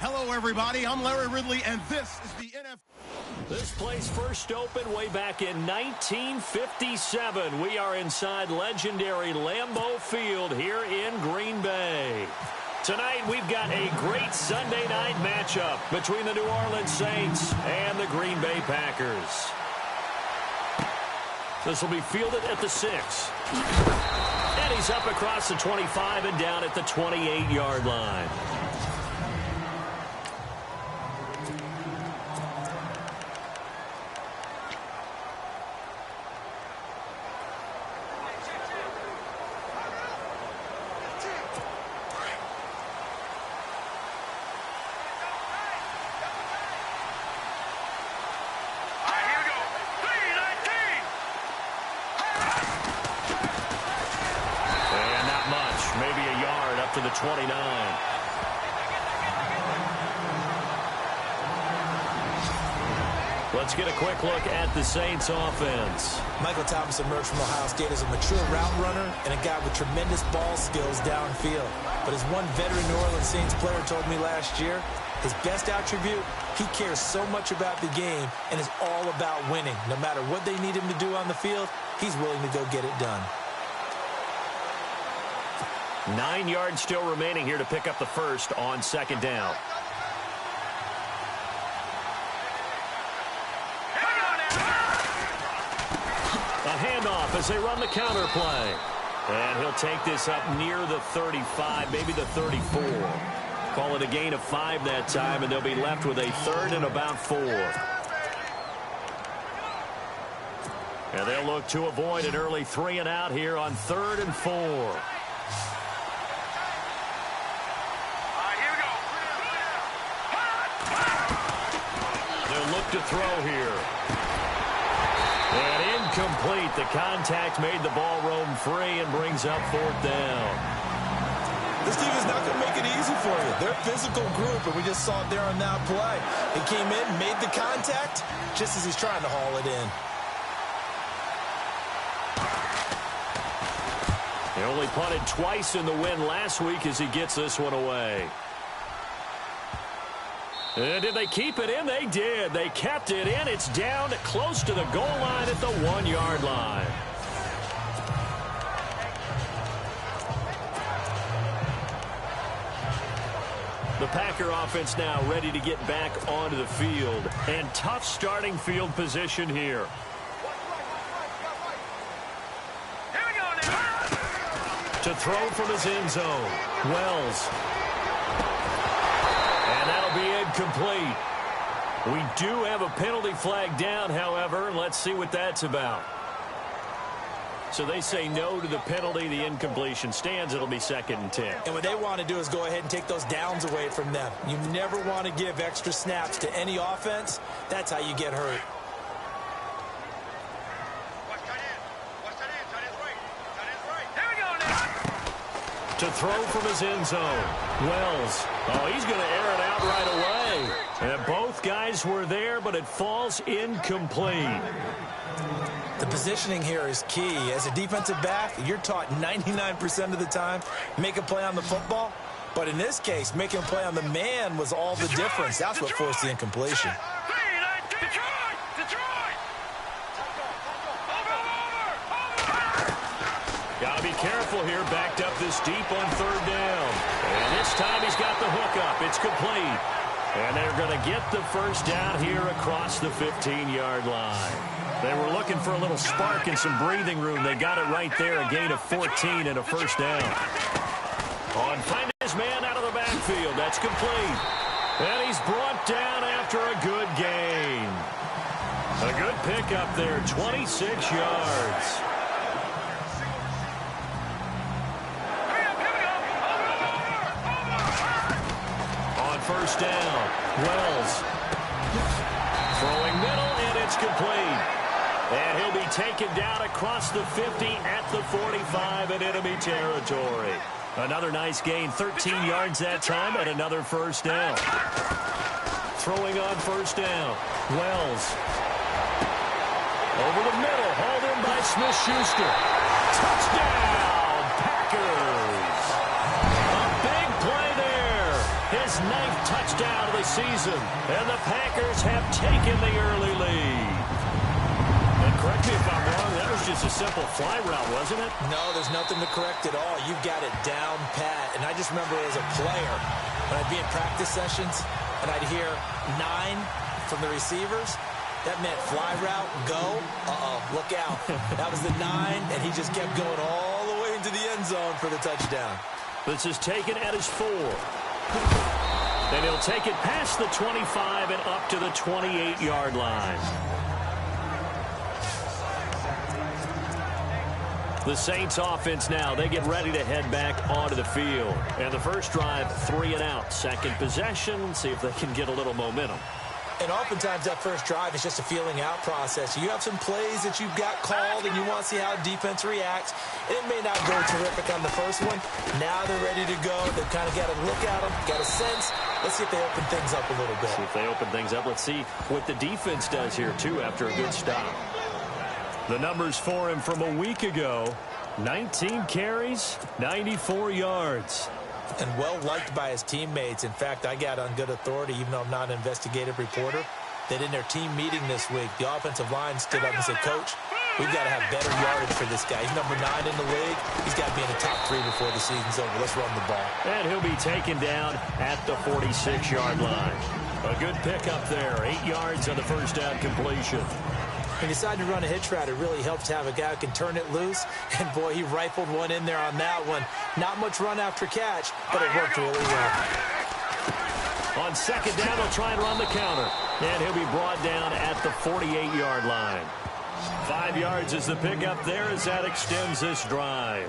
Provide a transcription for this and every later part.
Hello, everybody. I'm Larry Ridley, and this is the NFL. This place first opened way back in 1957. We are inside legendary Lambeau Field here in Green Bay. Tonight, we've got a great Sunday night matchup between the New Orleans Saints and the Green Bay Packers. This will be fielded at the 6. And he's up across the 25 and down at the 28-yard line. To the 29. Let's get a quick look at the Saints offense. Michael Thomas emerged from Ohio State as a mature route runner and a guy with tremendous ball skills downfield. But as one veteran New Orleans Saints player told me last year, his best attribute, he cares so much about the game and is all about winning. No matter what they need him to do on the field, he's willing to go get it done. 9 yards still remaining here to pick up the first on second down. A handoff as they run the counter play. And he'll take this up near the 35, maybe the 34. Call it a gain of 5 that time, and they'll be left with a third and about 4. And they'll look to avoid an early 3 and out here on 3rd and 4. To throw here. And incomplete. The contact made the ball roam free and brings up 4th down. This team is not going to make it easy for you. They're a physical group, and we just saw it there on that play. He came in, made the contact, just as he's trying to haul it in. He only punted twice in the win last week as he gets this one away. And did they keep it in? They did. They kept it in. It's down close to the goal line at the 1-yard line. The Packer offense now ready to get back onto the field. And tough starting field position here. To throw from his end zone. Wells. And that'll be incomplete. We do have a penalty flag down, however. Let's see what that's about. So they say no to the penalty. The incompletion stands. It'll be 2nd and 10. And what they want to do is go ahead and take those downs away from them. You never want to give extra snaps to any offense. That's how you get hurt. To throw from his end zone. Wells. Oh, he's going to air it out right away. And both guys were there, but it falls incomplete. The positioning here is key. As a defensive back, you're taught 99% of the time, make a play on the football. But in this case, making a play on the man was all the difference. That's what forced the incompletion. Gotta be careful here, backed up this deep on 3rd down. And this time he's got the hook up. It's complete. And they're going to get the first down here across the 15-yard line. They were looking for a little spark and some breathing room. They got it right there, a gain of 14 and a first down. On find his man out of the backfield. That's complete. And he's brought down after a good gain. A good pickup there, 26 yards. First down. Wells. Throwing middle, and it's complete. And he'll be taken down across the 50 at the 45 in enemy territory. Another nice gain, 13 yards that time, and another first down. Throwing on first down. Wells. Over the middle, hauled in by Smith-Schuster. Touchdown, Packers. A big play there. His his 9th touchdown of the season. And the Packers have taken the early lead. And correct me if I'm wrong, that was just a simple fly route, wasn't it? No, there's nothing to correct at all. You've got it down pat. And I just remember as a player, when I'd be in practice sessions, and I'd hear 9 from the receivers, that meant fly route, go, look out. That was the 9, and he just kept going all the way into the end zone for the touchdown. This is taken at his 4. And he'll take it past the 25 and up to the 28-yard line. The Saints offense now, they get ready to head back onto the field. And the first drive, 3 and out. Second possession, see if they can get a little momentum. And oftentimes that first drive is just a feeling out process. You have some plays that you've got called and you want to see how defense reacts. It may not go terrific on the first one. Now they're ready to go. They've kind of got to look at them, got a sense. Let's see if they open things up a little bit. See if they open things up. Let's see what the defense does here, too, after a good stop. The numbers for him from a week ago, 19 carries, 94 yards. And well-liked by his teammates. In fact, I got on good authority, even though I'm not an investigative reporter, that in their team meeting this week, the offensive line stood up and said, Coach, we've got to have better yardage for this guy. He's number 9 in the league. He's got to be in the top 3 before the season's over. Let's run the ball. And he'll be taken down at the 46-yard line. A good pickup there. 8 yards on the first down completion. When you decide to run a hitch route, it really helps to have a guy who can turn it loose. And, boy, he rifled one in there on that one. Not much run after catch, but it worked really well. On second down, he'll try and run the counter. And he'll be brought down at the 48-yard line. 5 yards is the pickup there as that extends this drive.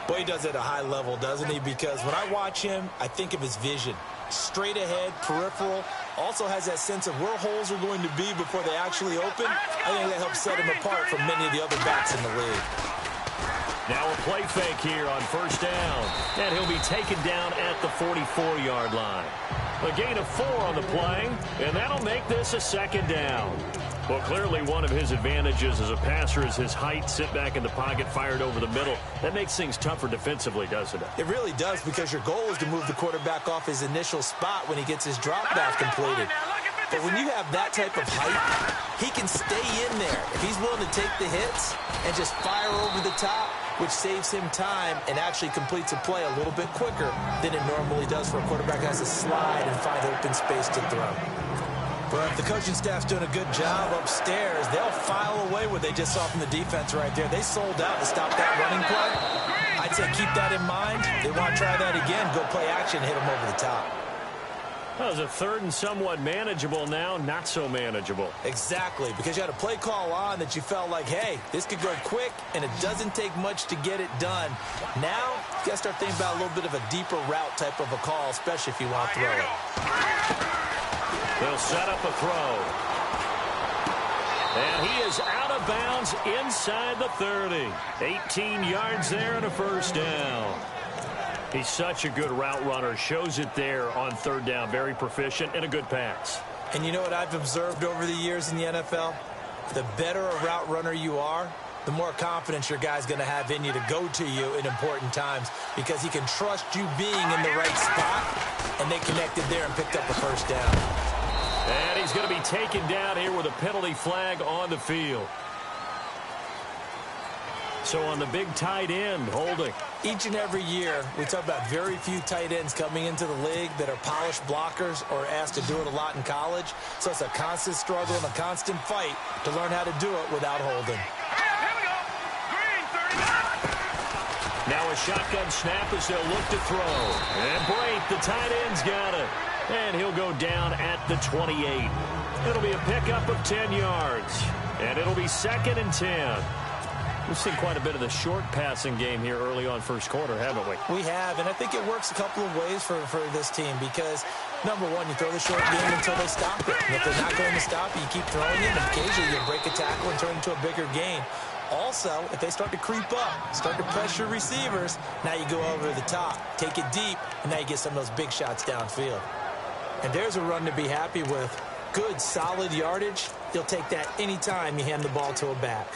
Boy, he does it at a high level, doesn't he? Because when I watch him, I think of his vision. Straight ahead, peripheral. Also has that sense of where holes are going to be before they actually open. I think that helps set him apart from many of the other backs in the league. Now a play fake here on first down. And he'll be taken down at the 44-yard line. A gain of 4 on the play, and that'll make this a second down. Well, clearly one of his advantages as a passer is his height. Sit back in the pocket, fired over the middle. That makes things tougher defensively, doesn't it? It really does, because your goal is to move the quarterback off his initial spot when he gets his drop back completed. But when you have that type of height, he can stay in there. If he's willing to take the hits and just fire over the top, which saves him time and actually completes a play a little bit quicker than it normally does for a quarterback who has to slide and find open space to throw. But if the coaching staff's doing a good job upstairs, they'll file away what they just saw from the defense right there. They sold out to stop that running play. I'd say keep that in mind. They want to try that again, go play action, hit them over the top. That was a third and somewhat manageable now, not so manageable. Exactly, because you had a play call on that you felt like, hey, this could go quick, and it doesn't take much to get it done. Now, you got to start thinking about a little bit of a deeper route type of a call, especially if you want to throw it. They'll set up a throw. And he is out of bounds inside the 30. 18 yards there and a first down. He's such a good route runner. Shows it there on third down. Very proficient and a good pass. And you know what I've observed over the years in the NFL? The better a route runner you are, the more confidence your guy's going to have in you to go to you in important times, because he can trust you being in the right spot, and they connected there and picked up the first down. And he's going to be taken down here with a penalty flag on the field. So on the big tight end, holding. Each and every year, we talk about very few tight ends coming into the league that are polished blockers or asked to do it a lot in college. So it's a constant struggle and a constant fight to learn how to do it without holding. Now a shotgun snap as they'll look to throw. And Brate, the tight end's got it. And he'll go down at the 28. It'll be a pickup of 10 yards. And it'll be 2nd and 10. We've seen quite a bit of the short passing game here early on first quarter, haven't we? We have, and I think it works a couple of ways for this team, because, number one, you throw the short game until they stop it. And if they're not going to stop it, you keep throwing it, and occasionally you break a tackle and turn it into a bigger gain. Also, if they start to creep up, start to pressure receivers, now you go over the top, take it deep, and now you get some of those big shots downfield. And there's a run to be happy with. Good, solid yardage. You'll take that anytime you hand the ball to a back.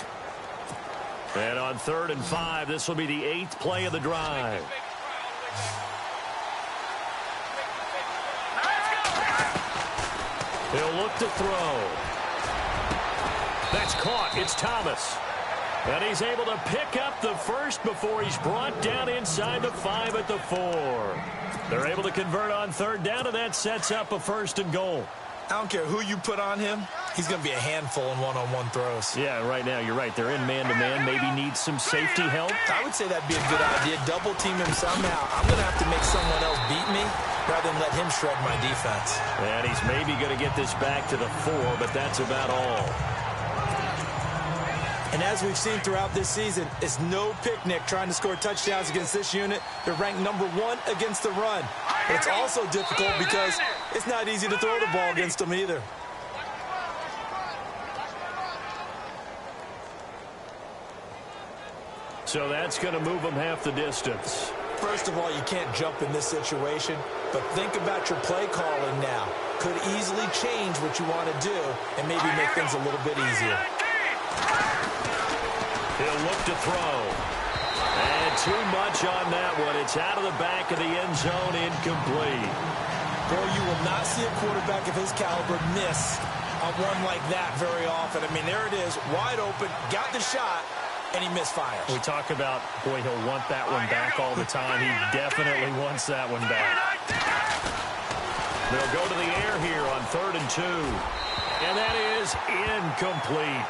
And on 3rd and 5, this will be the 8th play of the drive. He'll look to throw. That's caught. It's Thomas. And he's able to pick up the first before he's brought down inside the 5 at the 4. They're able to convert on third down, and that sets up a 1st and goal. I don't care who you put on him. He's going to be a handful in one-on-one throws. Yeah, right now, you're right. They're in man-to-man. Maybe need some safety help. I would say that'd be a good idea. Double team him somehow. I'm going to have to make someone else beat me rather than let him shred my defense. And he's maybe going to get this back to the 4, but that's about all. And as we've seen throughout this season, it's no picnic trying to score touchdowns against this unit. They're ranked number 1 against the run. But it's also difficult because it's not easy to throw the ball against them either. So that's going to move them half the distance. First of all, you can't jump in this situation, but think about your play calling now. Could easily change what you want to do and maybe make things a little bit easier. He'll look to throw. And too much on that one. It's out of the back of the end zone, incomplete. Boy, you will not see a quarterback of his caliber miss on one like that very often. I mean, there it is, wide open, got the shot, and he misfires. We talk about, boy, he'll want that one back all the time. He definitely wants that one back. They'll go to the air here on 3rd and 2. And that is incomplete.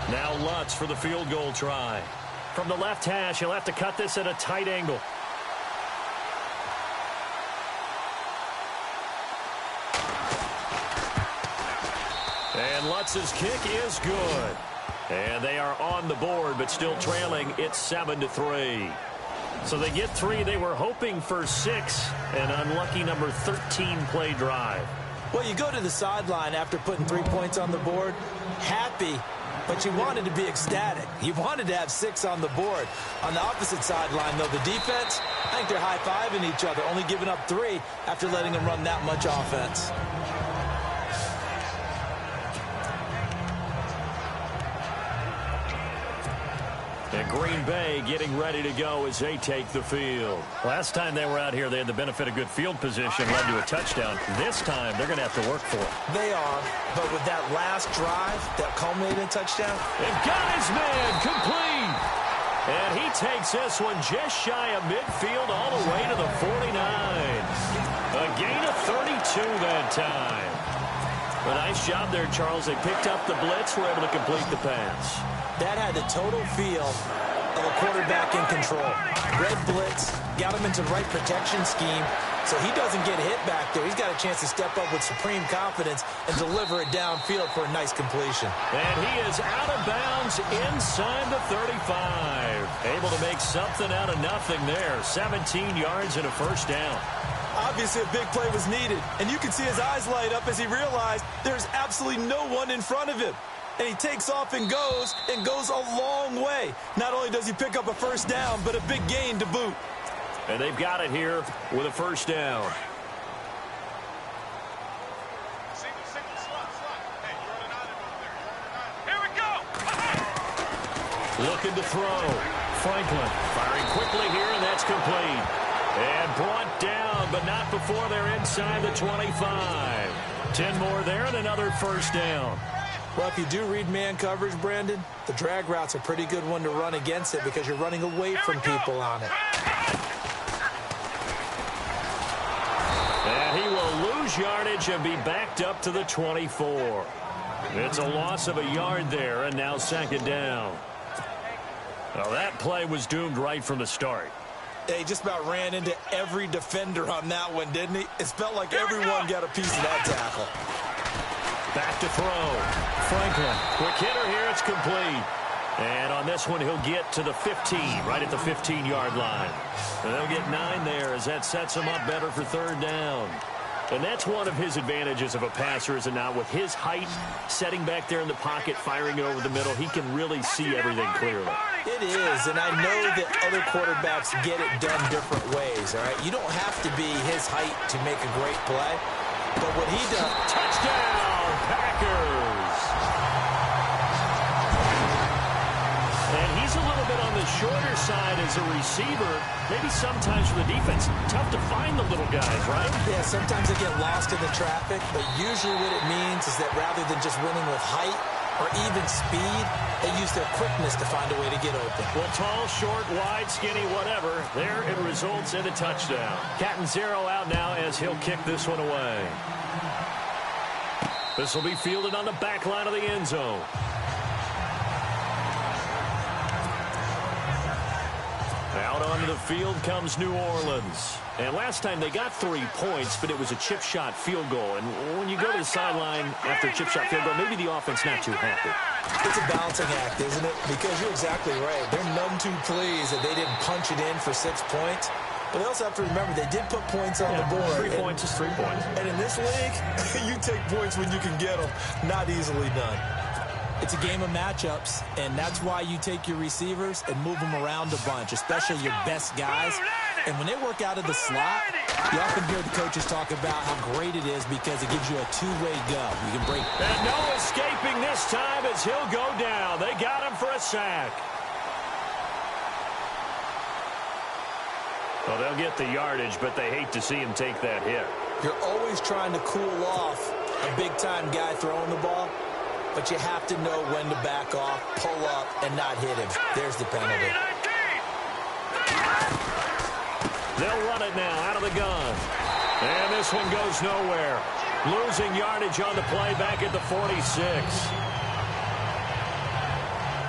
Now Lutz for the field goal try. From the left hash, he'll have to cut this at a tight angle. And Lutz's kick is good. And they are on the board, but still trailing. It's 7-3. So they get 3. They were hoping for 6. An unlucky number 13 play drive. Well, you go to the sideline after putting 3 points on the board, happy, but you wanted to be ecstatic. You wanted to have 6 on the board. On the opposite sideline, though, the defense, I think they're high-fiving each other, only giving up 3 after letting them run that much offense. And Green Bay getting ready to go as they take the field. Last time they were out here, they had the benefit of good field position, led to a touchdown. This time, they're going to have to work for it. They are, but with that last drive that culminated in a touchdown. And got his man complete. And he takes this one just shy of midfield all the way to the 49. A gain of 32 that time. A nice job there, Charles. They picked up the blitz, were able to complete the pass. That had the total feel of a quarterback in control. Red blitz, got him into the right protection scheme, so he doesn't get hit back there. He's got a chance to step up with supreme confidence and deliver it downfield for a nice completion. And he is out of bounds inside the 35. Able to make something out of nothing there. 17 yards and a 1st down. Obviously, a big play was needed, and you can see his eyes light up as he realized there's absolutely no one in front of him. And he takes off and goes a long way. Not only does he pick up a 1st down, but a big gain to boot. And they've got it here with a 1st down. Here we go. Looking to throw. Franklin firing quickly here, and that's complete. And brought down, but not before they're inside the 25. 10 more there and another 1st down. Well, if you do read man coverage, Brandon, the drag route's a pretty good one to run against it because you're running away from people on it. And he will lose yardage and be backed up to the 24. It's a loss of a yard there, and now 2nd down. Well, that play was doomed right from the start. He just about ran into every defender on that one, didn't he? It felt like everyone got a piece of that tackle. Back to throw. Franklin, quick hitter here, it's complete. And on this one, he'll get to the 15, right at the 15-yard line. And they'll get 9 there as that sets him up better for 3rd down. And that's one of his advantages of a passer, is it not? With his height, setting back there in the pocket, firing it over the middle, he can really see everything clearly. It is, and I know that other quarterbacks get it done different ways, all right? You don't have to be his height to make a great play, but what he does... Touchdown, Packers! And he he's a little bit on the shorter side as a receiver. Maybe sometimes for the defense, tough to find the little guys, right? Yeah, sometimes they get lost in the traffic, but usually what it means is that rather than just winning with height or even speed, they use their quickness to find a way to get open. Well, tall, short, wide, skinny, whatever, there it results in a touchdown. Cat and zero out now as he'll kick this one away. This will be fielded on the back line of the end zone. Out onto the field comes New Orleans. And last time they got 3 points, but it was a chip shot field goal. And when you go to the sideline after a chip shot field goal, maybe the offense not too happy. It's a balancing act, isn't it? Because you're exactly right. They're none too pleased that they didn't punch it in for 6 points. But they also have to remember they did put points on the board. 3 points is 3 points. And in this league, you take points when you can get them. Not easily done. It's a game of matchups, and that's why you take your receivers and move them around a bunch, especially your best guys. And when they work out of the slot, you often hear the coaches talk about how great it is because it gives you a two-way go. You can break. And no escaping this time as he'll go down. They got him for a sack. Well, they'll get the yardage, but they hate to see him take that hit. You're always trying to cool off a big-time guy throwing the ball, but you have to know when to back off, pull up, and not hit him. There's the penalty. They'll run it now out of the gun. And this one goes nowhere. Losing yardage on the play back at the 46.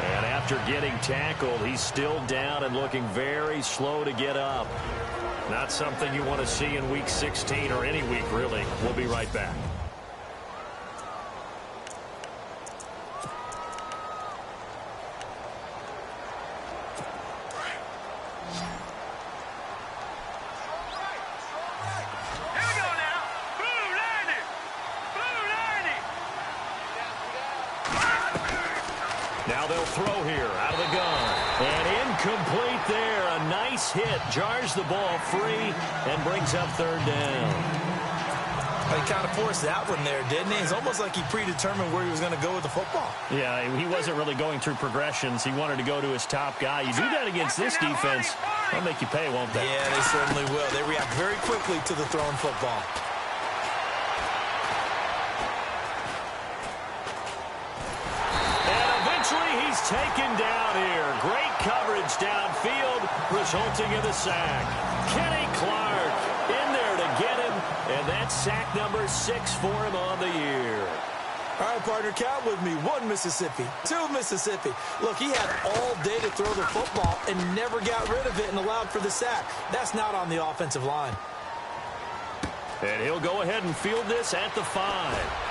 And after getting tackled, he's still down and looking very slow to get up. Not something you want to see in Week 16 or any week, really. We'll be right back. Now they'll throw here out of the gun. And incomplete there. A nice hit. Jars the ball free and brings up third down. He kind of forced that one there, didn't he? It's almost like he predetermined where he was going to go with the football. Yeah, he wasn't really going through progressions. He wanted to go to his top guy. You do that against this defense, they'll make you pay, won't they? Yeah, they certainly will. They react very quickly to the thrown football. He's taken down here. Great coverage downfield, resulting in the sack. Kenny Clark in there to get him, and that's sack number 6 for him on the year. All right, partner, count with me. 1 Mississippi, 2 Mississippi. Look, he had all day to throw the football and never got rid of it and allowed for the sack. That's not on the offensive line. And he'll go ahead and field this at the 5.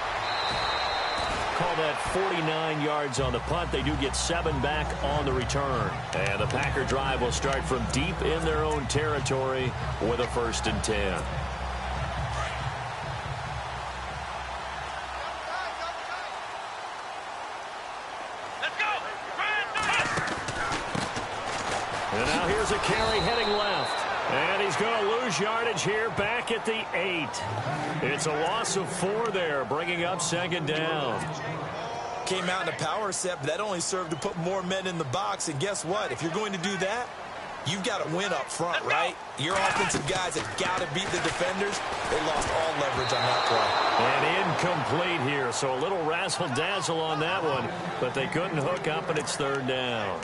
Call that 49 yards on the punt. They do get 7 back on the return. And the Packer drive will start from deep in their own territory with a 1st and 10. Let's go. And now here's a carry heading left. And he's going to lose yardage here back at the 8. It's a loss of 4 there, bringing up 2nd down. Came out in a power set, but that only served to put more men in the box. And guess what? If you're going to do that, you've got to win up front, right? Your offensive guys have got to beat the defenders. They lost all leverage on that play. And incomplete here, so a little razzle-dazzle on that one, but they couldn't hook up, and it's 3rd down.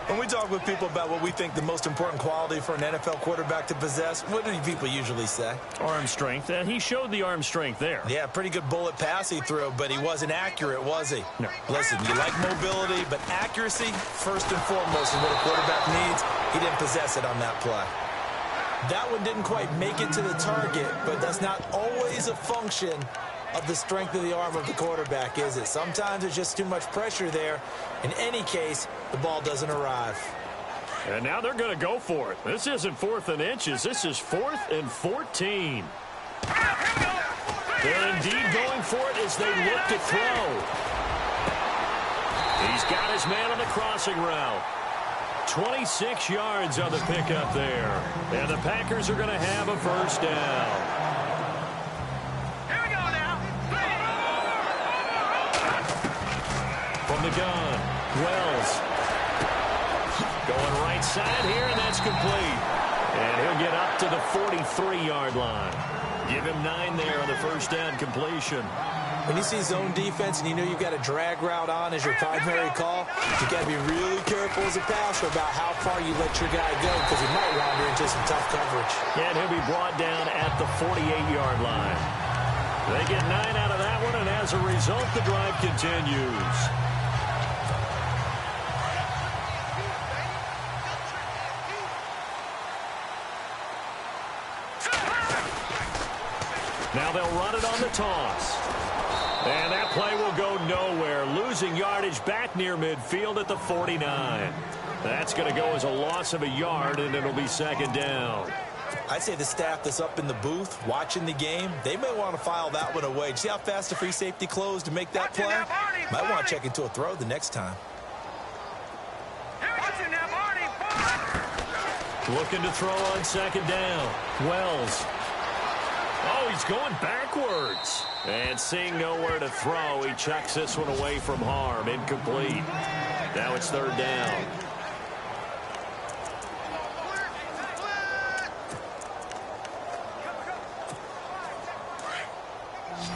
When we talk with people about what we think the most important quality for an NFL quarterback to possess, what do people usually say? Arm strength. He showed the arm strength there. Yeah, pretty good bullet pass he threw, but he wasn't accurate, was he? No. Listen, you like mobility, but accuracy, first and foremost, is what a quarterback needs. He didn't possess it on that play. That one didn't quite make it to the target, but that's not always a function of the strength of the arm of the quarterback, is it? Sometimes there's just too much pressure there. In any case, the ball doesn't arrive. And now they're going to go for it. This isn't 4th and inches. This is 4th and 14. They're indeed going for it as they look to throw. He's got his man on the crossing route. 26 yards on the pickup there. And the Packers are going to have a 1st down. From the gun, Wells inside here, and that's complete. And he'll get up to the 43-yard line. Give him 9 there on the first down completion. When you see zone defense and you know you've got a drag route on as your primary call, you've got to be really careful as a passer about how far you let your guy go because he might wander into some tough coverage. And he'll be brought down at the 48-yard line. They get 9 out of that one, and as a result, the drive continues. Now they'll run it on the toss. And that play will go nowhere. Losing yardage back near midfield at the 49. That's going to go as a loss of a yard, and it'll be second down. I'd say the staff that's up in the booth watching the game, they may want to file that one away. See how fast the free safety closed to make that play? Might want to check into a throw the next time. Looking to throw on second down. Wells. Oh, he's going backwards. And seeing nowhere to throw, he chucks this one away from harm. Incomplete. Now it's third down.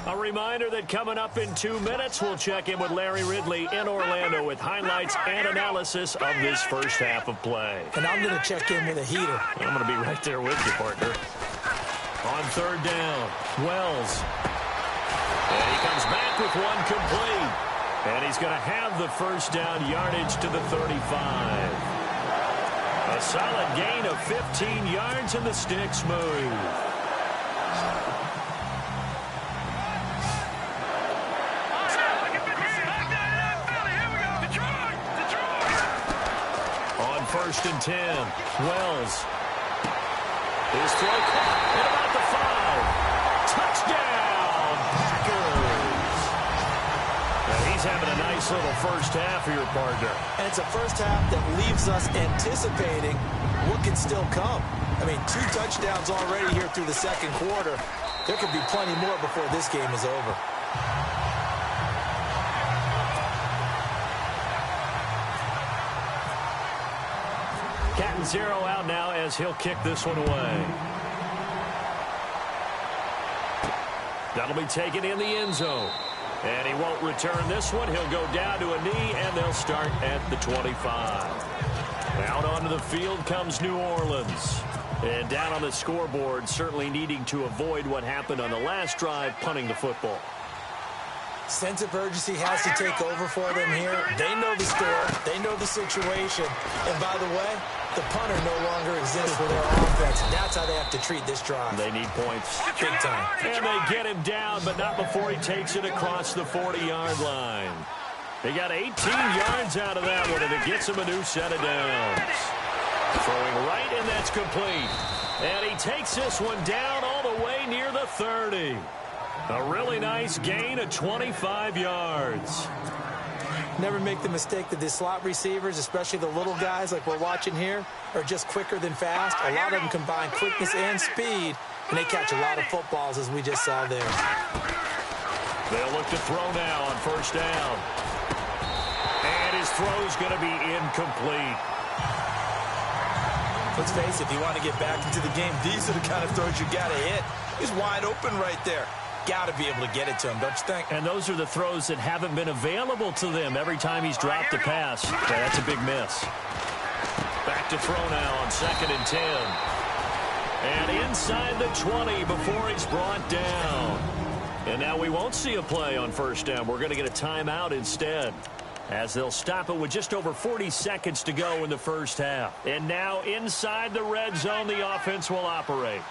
A reminder that coming up in 2 minutes, we'll check in with Larry Ridley in Orlando with highlights and analysis of this first half of play. And I'm going to check in with a heater. I'm going to be right there with you, partner. On third down, Wells. And he comes back with one complete. And he's going to have the first down yardage to the 35. A solid gain of 15 yards, and the sticks move. On 1st and 10, Wells. His throw caught at about the 5. Touchdown, Packers. And he's having a nice little first half here, partner. And it's a first half that leaves us anticipating what can still come. I mean, 2 touchdowns already here through the second quarter. There could be plenty more before this game is over. Cat and zero out now as he'll kick this one away. That'll be taken in the end zone. And he won't return this one. He'll go down to a knee, and they'll start at the 25. Out onto the field comes New Orleans. And down on the scoreboard, certainly needing to avoid what happened on the last drive, punting the football. Sense of urgency has to take over for them here. They know the score. They know the situation. And by the way, the punter no longer exists for their offense. That's how they have to treat this drive. They need points. Big time. And they get him down, but not before he takes it across the 40-yard line. They got 18 yards out of that one, and it gets him a new set of downs. Throwing right, and that's complete. And he takes this one down all the way near the 30. A really nice gain of 25 yards. Never make the mistake that the slot receivers, especially the little guys like we're watching here, are just quicker than fast. A lot of them combine quickness and speed, and they catch a lot of footballs, as we just saw there. They'll look to throw now on first down. And his throw's going to be incomplete. Let's face it, if you want to get back into the game, these are the kind of throws you got to hit. He's wide open right there. Got to be able to get it to him, don't you think? And those are the throws that haven't been available to them every time he's dropped a pass. Yeah, that's a big miss. Back to throw now on 2nd and 10. And inside the 20 before he's brought down. And now we won't see a play on first down. We're going to get a timeout instead, as they'll stop it with just over 40 seconds to go in the first half. And now inside the red zone, the offense will operate.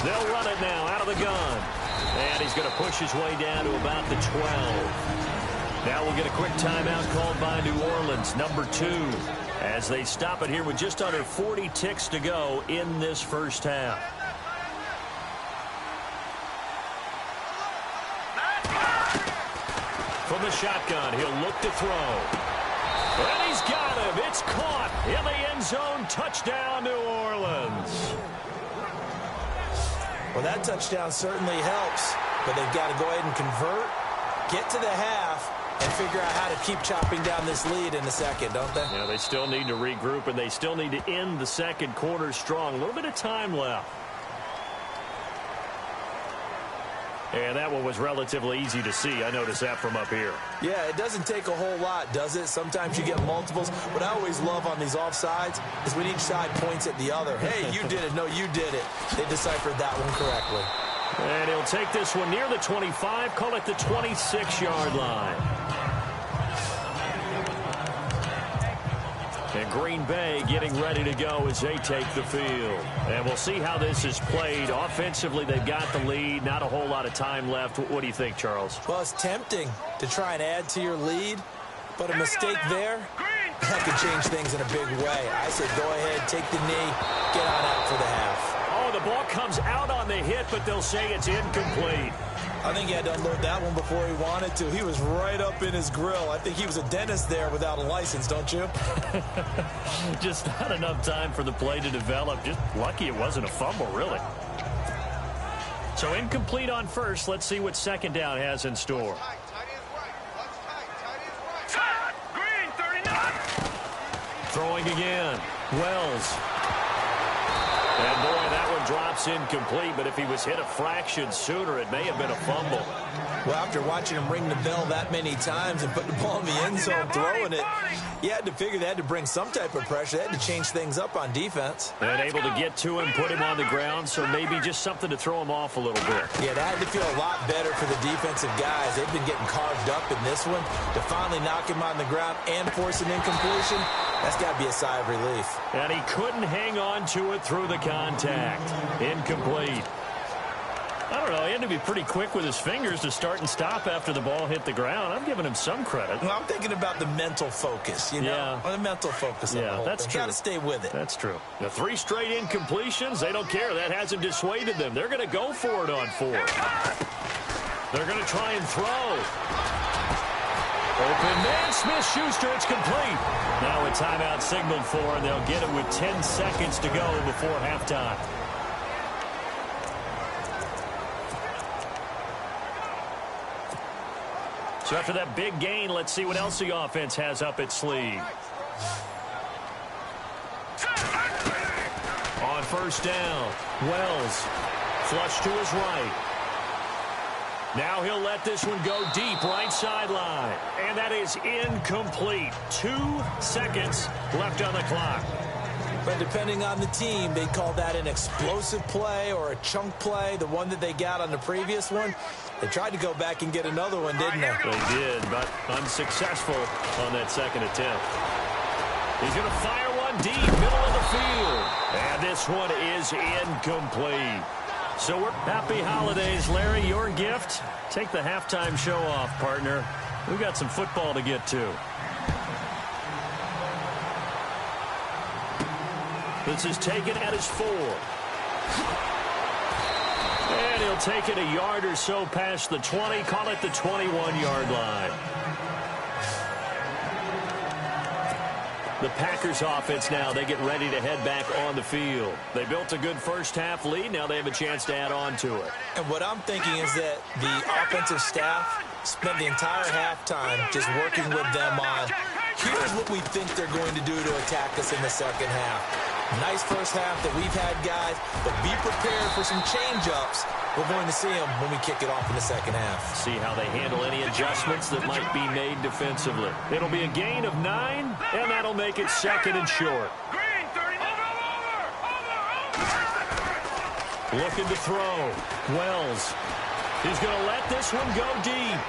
They'll run it now out of the gun. And he's going to push his way down to about the 12. Now we'll get a quick timeout called by New Orleans, number 2, as they stop it here with just under 40 ticks to go in this first half. From the shotgun, he'll look to throw. And he's got him. It's caught in the end zone. Touchdown, New Orleans. Well, that touchdown certainly helps, but they've got to go ahead and convert, get to the half, and figure out how to keep chopping down this lead in the second, don't they? Yeah, they still need to regroup, and they still need to end the second quarter strong. A little bit of time left. And that one was relatively easy to see. I noticed that from up here. Yeah, it doesn't take a whole lot, does it? Sometimes you get multiples. What I always love on these offsides is when each side points at the other. Hey, you did it. No, you did it. They deciphered that one correctly. And he'll take this one near the 25, call it the 26-yard line. And Green Bay getting ready to go as they take the field. And we'll see how this is played. Offensively, they've got the lead. Not a whole lot of time left. What do you think, Charles? Well, it's tempting to try and add to your lead, but a mistake there, that could change things in a big way. I said go ahead, take the knee, get on out for the half. Oh, the ball comes out on the hit, but they'll say it's incomplete. I think he had to unload that one before he wanted to. He was right up in his grill. I think he was a dentist there without a license, don't you? Just not enough time for the play to develop. Just lucky it wasn't a fumble, really. So incomplete on first. Let's see what second down has in store. Green, 39. Throwing again. Wells. And boy, that one drops incomplete, but if he was hit a fraction sooner, it may have been a fumble. Well, after watching him ring the bell that many times and put the ball in the end zone, throwing it, you had to figure they had to bring some type of pressure. They had to change things up on defense. And able to get to him, put him on the ground, so maybe just something to throw him off a little bit. Yeah, that had to feel a lot better for the defensive guys. They've been getting carved up in this one. To finally knock him on the ground and force an incompletion, that's got to be a sigh of relief. And he couldn't hang on to it through the contact. Incomplete. I don't know. He had to be pretty quick with his fingers to start and stop after the ball hit the ground. I'm giving him some credit. Well, I'm thinking about the mental focus, you know? Yeah. The mental focus. Yeah, that's true. Got to stay with it. That's true. The 3 straight incompletions, they don't care. That hasn't dissuaded them. They're going to go for it on 4. They're going to try and throw. Open man, Smith-Schuster, it's complete. Now a timeout signaled for, and they'll get it with 10 seconds to go before halftime. So after that big gain, let's see what else the offense has up its sleeve. On first down, Wells, flush to his right. Now he'll let this one go deep right sideline. And that is incomplete. 2 seconds left on the clock. But depending on the team, they call that an explosive play or a chunk play. The one that they got on the previous one, they tried to go back and get another one, didn't they? They did, but unsuccessful on that second attempt. He's going to fire one deep, middle of the field. And this one is incomplete. So we're happy holidays, Larry. Your gift? Take the halftime show off, partner. We've got some football to get to. This is taken at his 4. And he'll take it a yard or so past the 20. Call it the 21-yard line. The Packers offense now, they get ready to head back on the field. They built a good first-half lead. Now they have a chance to add on to it. And what I'm thinking is that the offensive staff spent the entire halftime just working with them on, here's what we think they're going to do to attack us in the second half. Nice first half that we've had, guys, but be prepared for some change-ups. We're going to see them when we kick it off in the second half. See how they handle any adjustments that might be made defensively. It'll be a gain of 9, and that'll make it second and short. Green, 30. Over. Looking to throw. Wells. He's going to let this one go deep.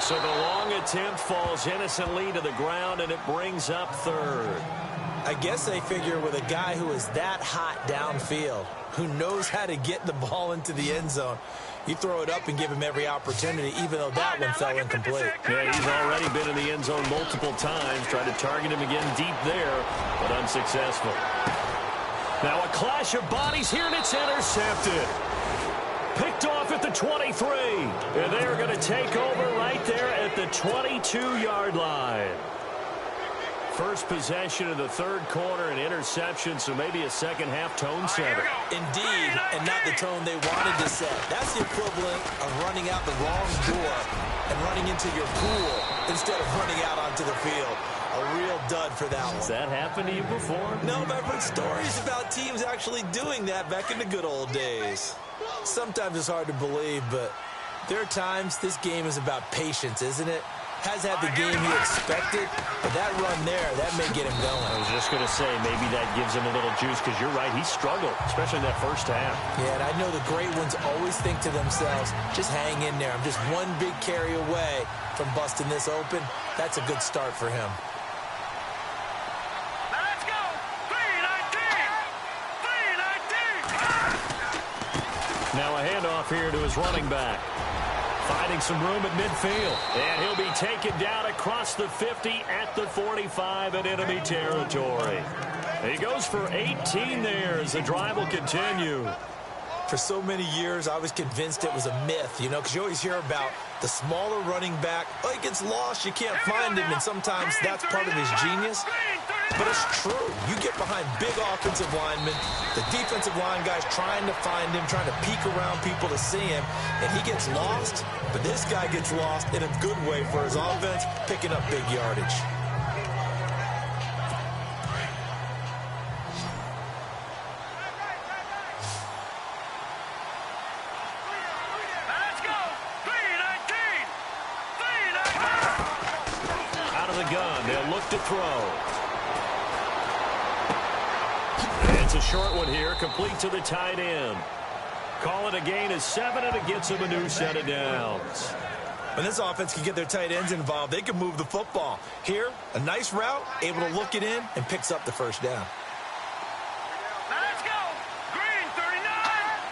So the long attempt falls innocently to the ground, and it brings up third. I guess they figure with a guy who is that hot downfield, who knows how to get the ball into the end zone, you throw it up and give him every opportunity, even though that one fell incomplete. Yeah, he's already been in the end zone multiple times, tried to target him again deep there, but unsuccessful. Now a clash of bodies here, and it's intercepted. Picked off at the 23, and they're going to take over right there at the 22-yard line. First possession of the third quarter, an interception, so maybe a second-half tone setter. Indeed, and not the tone they wanted to set. That's the equivalent of running out the wrong door and running into your pool instead of running out onto the field. A real dud for that one. Has that happened to you before? No, but I've heard stories about teams actually doing that back in the good old days. Sometimes it's hard to believe, but there are times this game is about patience, isn't it? Has had the game he expected, but that run there, that may get him going. I was just going to say, maybe that gives him a little juice, because you're right, he struggled, especially in that first half. Yeah, and I know the great ones always think to themselves, just hang in there. I'm just one big carry away from busting this open. That's a good start for him. Let's go! 3-19! 3-19! Now a handoff here to his running back. Finding some room at midfield. And he'll be taken down across the 50 at the 45 in enemy territory. He goes for 18 there as the drive will continue. For so many years, I was convinced it was a myth, you know, because you always hear about the smaller running back. Oh, he gets lost, you can't find him, and sometimes that's part of his genius. But it's true. You get behind big offensive linemen, the defensive line guys trying to find him, trying to peek around people to see him, and he gets lost. But this guy gets lost in a good way for his offense, picking up big yardage. Let's go! 3-19! 3-19! Out of the gun, they'll look to throw. It's a short one here, complete to the tight end. Call it a gain of 7, and it gets him a new set of downs. When this offense can get their tight ends involved, they can move the football. Here, a nice route, able to look it in, and picks up the first down. Let's go! Green 39!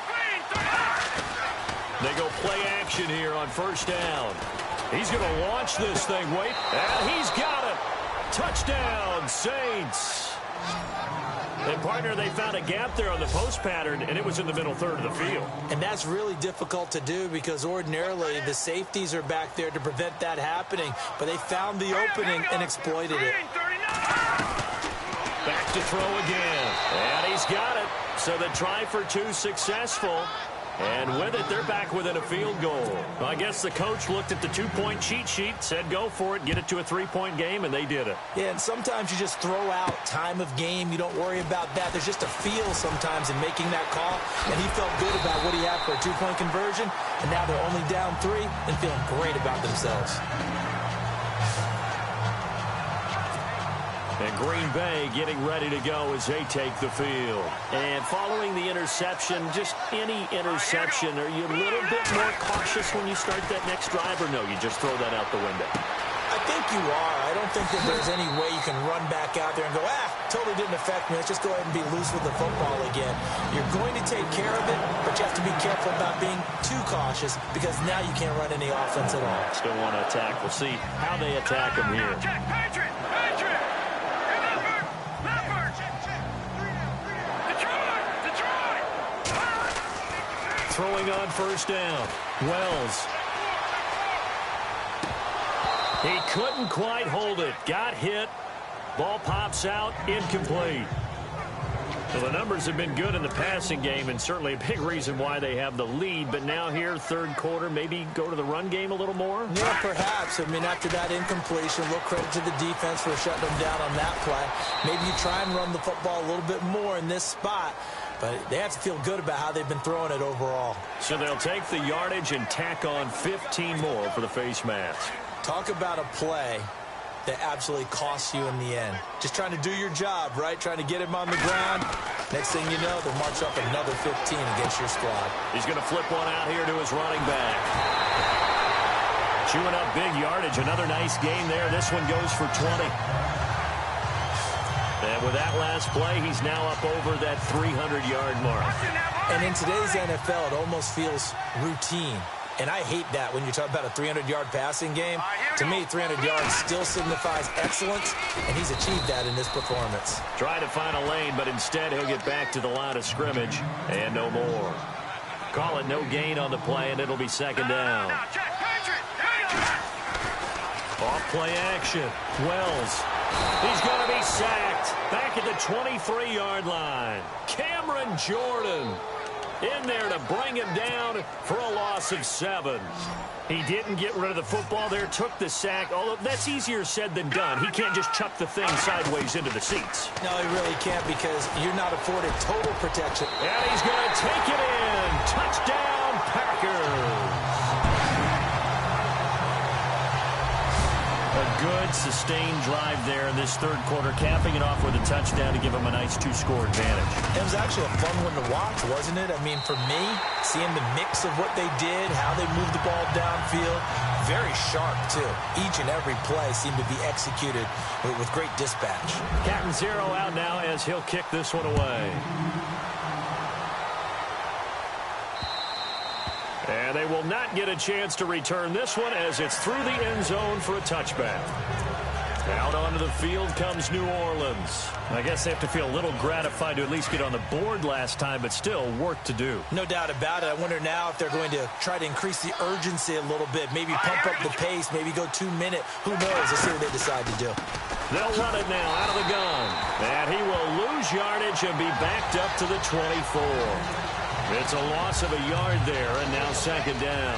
Green 39! They go play action here on first down. He's going to launch this thing. Wait, and he's got it. Touchdown, Saints. And, partner, they found a gap there on the post pattern, and it was in the middle third of the field. And that's really difficult to do because ordinarily the safeties are back there to prevent that happening. But they found the opening and exploited it. Back to throw again. And he's got it. So the try for 2 successful. And with it, they're back within a field goal. Well, I guess the coach looked at the 2-point cheat sheet, said go for it, get it to a 3-point game, and they did it. Yeah, and sometimes you just throw out time of game. You don't worry about that. There's just a feel sometimes in making that call, and he felt good about what he had for a 2-point conversion, and now they're only down 3 and feeling great about themselves. And Green Bay getting ready to go as they take the field. And following the interception, just any interception, are you a little bit more cautious when you start that next drive, or no, you just throw that out the window? I think you are. I don't think that there's any way you can run back out there and go, totally didn't affect me. Let's just go ahead and be loose with the football again. You're going to take care of it, but you have to be careful about being too cautious because now you can't run any offense at all. Still want to attack. We'll see how they attack him here. Patriot! Patriot! Throwing on first down. Wells. He couldn't quite hold it. Got hit. Ball pops out. Incomplete. Well, the numbers have been good in the passing game, and certainly a big reason why they have the lead. But now here, third quarter, maybe go to the run game a little more? Yeah, perhaps. I mean, after that incompletion, a little credit to the defense for shutting them down on that play. Maybe you try and run the football a little bit more in this spot. But they have to feel good about how they've been throwing it overall. So they'll take the yardage and tack on 15 more for the face mask. Talk about a play that absolutely costs you in the end. Just trying to do your job, right? Trying to get him on the ground. Next thing you know, they'll march up another 15 against your squad. He's going to flip one out here to his running back. Chewing up big yardage. Another nice gain there. This one goes for 20. And with that last play, he's now up over that 300-yard mark. And in today's NFL, it almost feels routine. And I hate that when you talk about a 300-yard passing game. To me, 300 yards still signifies excellence, and he's achieved that in this performance. Trying to find a lane, but instead he'll get back to the line of scrimmage and no more. Call it no gain on the play, and it'll be second down. Off play action. Wells. He's going to be sacked. Back at the 23-yard line. Cameron Jordan. in there to bring him down for a loss of 7. He didn't get rid of the football there, took the sack, although that's easier said than done. He can't just chuck the thing sideways into the seats. No, he really can't because you're not afforded total protection. And he's going to take it in. Touchdown, Packers. A good, sustained drive there in this third quarter, capping it off with a touchdown to give him a nice 2-score advantage. It was actually a fun one to watch, wasn't it? I mean, for me, seeing the mix of what they did, how they moved the ball downfield, very sharp, too. Each and every play seemed to be executed with great dispatch. Captain Zero out now as he'll kick this one away. And they will not get a chance to return this one as it's through the end zone for a touchback. Out onto the field comes New Orleans. I guess they have to feel a little gratified to at least get on the board last time, but still work to do. No doubt about it. I wonder now if they're going to try to increase the urgency a little bit, maybe pump up the pace, maybe go 2-minute. Who knows? Let's see what they decide to do. They'll run it now out of the gun. And he will lose yardage and be backed up to the 24. It's a loss of a yard there, and now second down.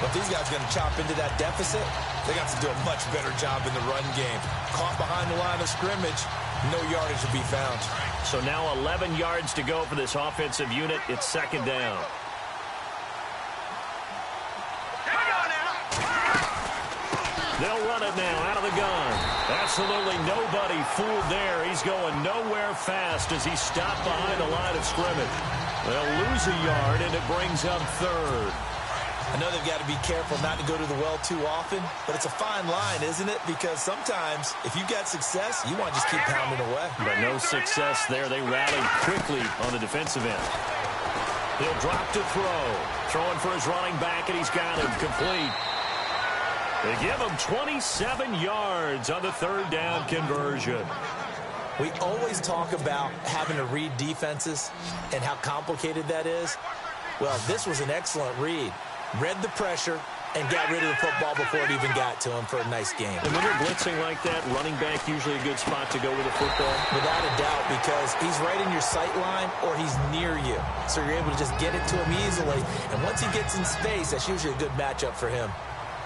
But if these guys are going to chop into that deficit, they got to do a much better job in the run game. Caught behind the line of scrimmage, no yardage to be found. So now 11 yards to go for this offensive unit. It's second down. They'll run it now out of the gun. Absolutely nobody fooled there. He's going nowhere fast as he stopped behind the line of scrimmage. They'll lose a yard, and it brings up third. I know they've got to be careful not to go to the well too often, but it's a fine line, isn't it? Because sometimes, if you've got success, you want to just keep pounding away. But no success there. They rallied quickly on the defensive end. He'll drop to throw. Throwing for his running back, and he's got him complete. They give him 27 yards on the third down conversion. We always talk about having to read defenses and how complicated that is. Well, this was an excellent read. Read the pressure and got rid of the football before it even got to him for a nice game. And when you're blitzing like that, running back usually a good spot to go with the football? Without a doubt, because he's right in your sight line or he's near you. So you're able to just get it to him easily. And once he gets in space, that's usually a good matchup for him.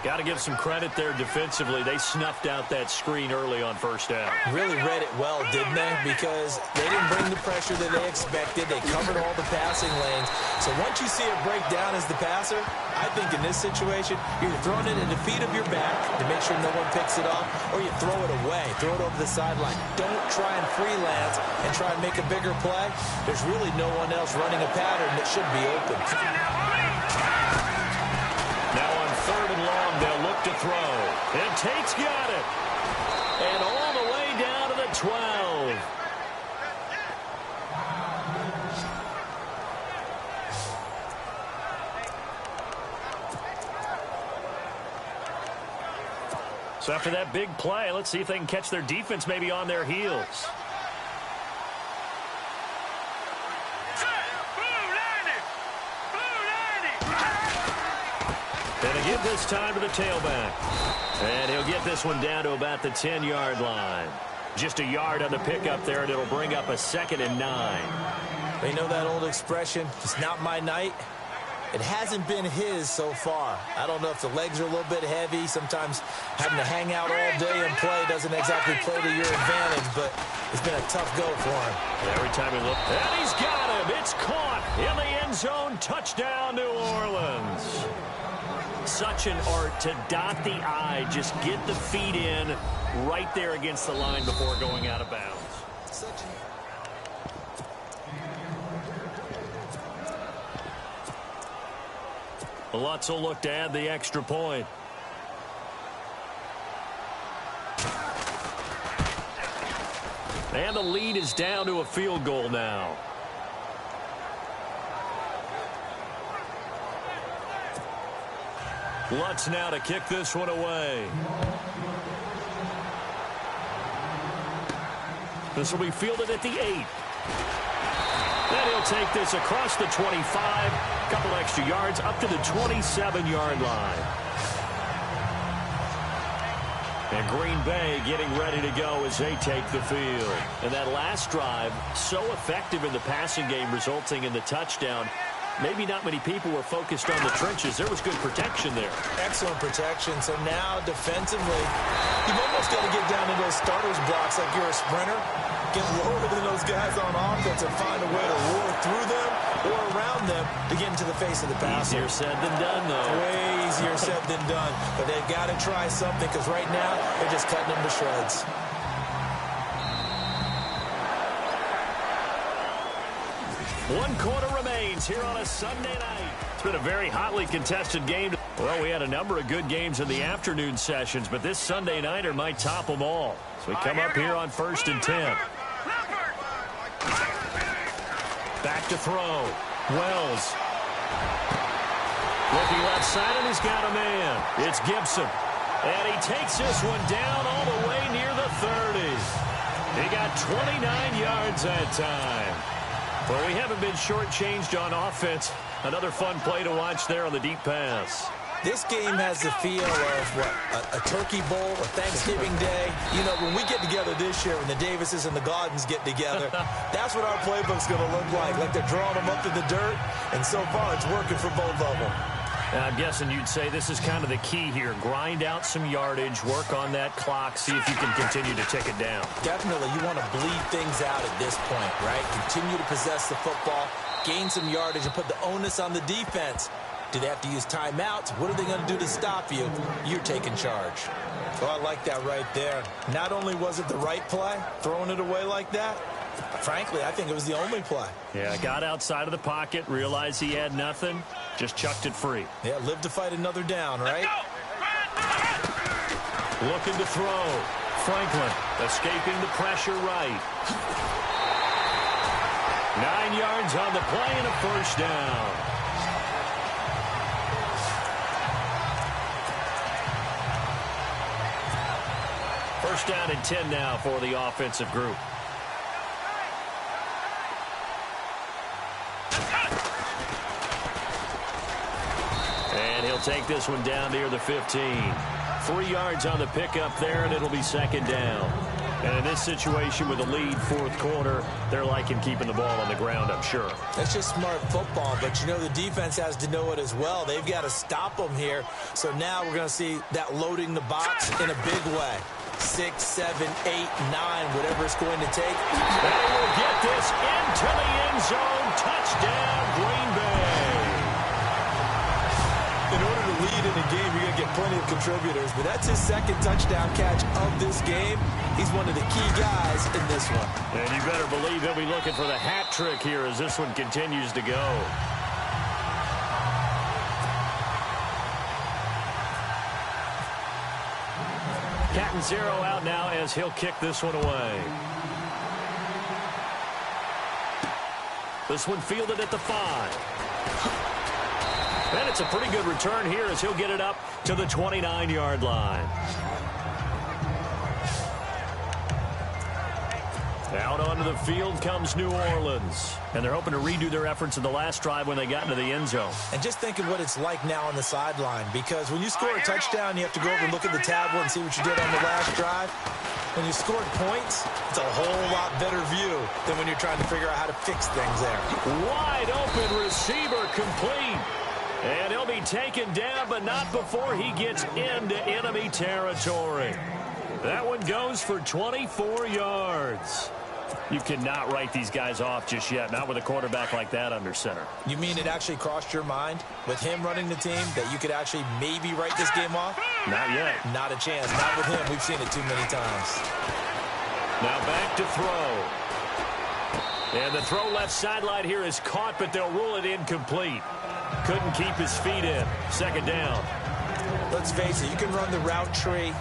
Got to give some credit there defensively. They snuffed out that screen early on first down. Really read it well, didn't they? Because they didn't bring the pressure that they expected. They covered all the passing lanes. So once you see it break down as the passer, I think in this situation, you're throwing it in the feet of your back to make sure no one picks it off, or you throw it away, throw it over the sideline. Don't try and freelance and try and make a bigger play. There's really no one else running a pattern that should be open. Now on third and long, they'll look to throw. And Tate's got it. And all the way down to the 12. So after that big play, let's see if they can catch their defense maybe on their heels. And again this time to the tailback. And he'll get this one down to about the 10-yard line. Just a yard on the pickup there, and it'll bring up a 2nd and 9. They know that old expression, it's not my night. It hasn't been his so far. I don't know if the legs are a little bit heavy. Sometimes having to hang out all day and play doesn't exactly play to your advantage, but it's been a tough go for him. Every time he looks, and he's got him. It's caught in the end zone. Touchdown, New Orleans. Such an art to dot the I, just get the feet in right there against the line before going out of bounds. Lutz will look to add the extra point. And the lead is down to a field goal now. Lutz now to kick this one away. This will be fielded at the 8. Then he'll take this across the 25, a couple extra yards up to the 27-yard line. And Green Bay getting ready to go as they take the field. And that last drive, so effective in the passing game, resulting in the touchdown. maybe not many people were focused on the trenches. There was good protection there. Excellent protection. So now defensively, you've almost got to get down to those starters blocks like you're a sprinter. Get lower than those guys on offense and find a way to roar through them or around them to get into the face of the passer. Easier said than done, though. Way easier said than done. But they've got to try something because right now they're just cutting them to shreds. One quarter remains here on a Sunday night. It's been a very hotly contested game. Well, we had a number of good games in the afternoon sessions, but this Sunday nighter might top them all. So we come up here on 1st and 10. Back to throw. Wells. Looking left side, and he's got a man. It's Gibson. And he takes this one down all the way near the 30s. He got 29 yards that time. Well, we haven't been shortchanged on offense. Another fun play to watch there on the deep pass. This game has the feel of, what, a turkey bowl, a Thanksgiving day. You know, when we get together this year, when the Davises and the Gaudens get together, that's what our playbook's going to look like. Like they're drawing them up to the dirt, and so far it's working for both of them. I'm guessing you'd say this is kind of the key here. Grind out some yardage, work on that clock, see if you can continue to tick it down. Definitely, you want to bleed things out at this point, right? Continue to possess the football, gain some yardage, and put the onus on the defense. Do they have to use timeouts? What are they going to do to stop you? You're taking charge. Oh, I like that right there. Not only was it the right play, throwing it away like that, frankly, I think it was the only play. Yeah, got outside of the pocket, realized he had nothing, just chucked it free. Yeah, live to fight another down, right? Looking to throw. Franklin escaping the pressure right. 9 yards on the play and a first down. First down and 10 now for the offensive group. And he'll take this one down near the 15. 3 yards on the pickup there, and it'll be second down. And in this situation with a lead fourth quarter, they're liking keeping the ball on the ground, I'm sure. That's just smart football, but you know the defense has to know it as well. They've got to stop them here. So now we're going to see that loading the box in a big way. 6, 7, 8, 9, whatever it's going to take. They will get this into the end zone. Touchdown, Green Bay. In order to lead in a game, you're going to get plenty of contributors, but that's his second touchdown catch of this game. He's one of the key guys in this one. And you better believe he'll be looking for the hat trick here as this one continues to go. Cat and zero out now as he'll kick this one away. This one fielded at the 5. And it's a pretty good return here as he'll get it up to the 29-yard line. Out onto the field comes New Orleans. And they're hoping to redo their efforts in the last drive when they got into the end zone. And just think of what it's like now on the sideline, because when you score a touchdown, you have to go over and look at the tablet and see what you did on the last drive. When you scored points, it's a whole lot better view than when you're trying to figure out how to fix things there. Wide open receiver complete. And he'll be taken down, but not before he gets into enemy territory. That one goes for 24 yards. You cannot write these guys off just yet, not with a quarterback like that under center. You mean it actually crossed your mind with him running the team that you could actually maybe write this game off? Not yet. Not a chance. Not with him. We've seen it too many times. Now back to throw. And the throw left sideline here is caught, but they'll rule it incomplete. Couldn't keep his feet in. Second down. Let's face it, you can run the route tree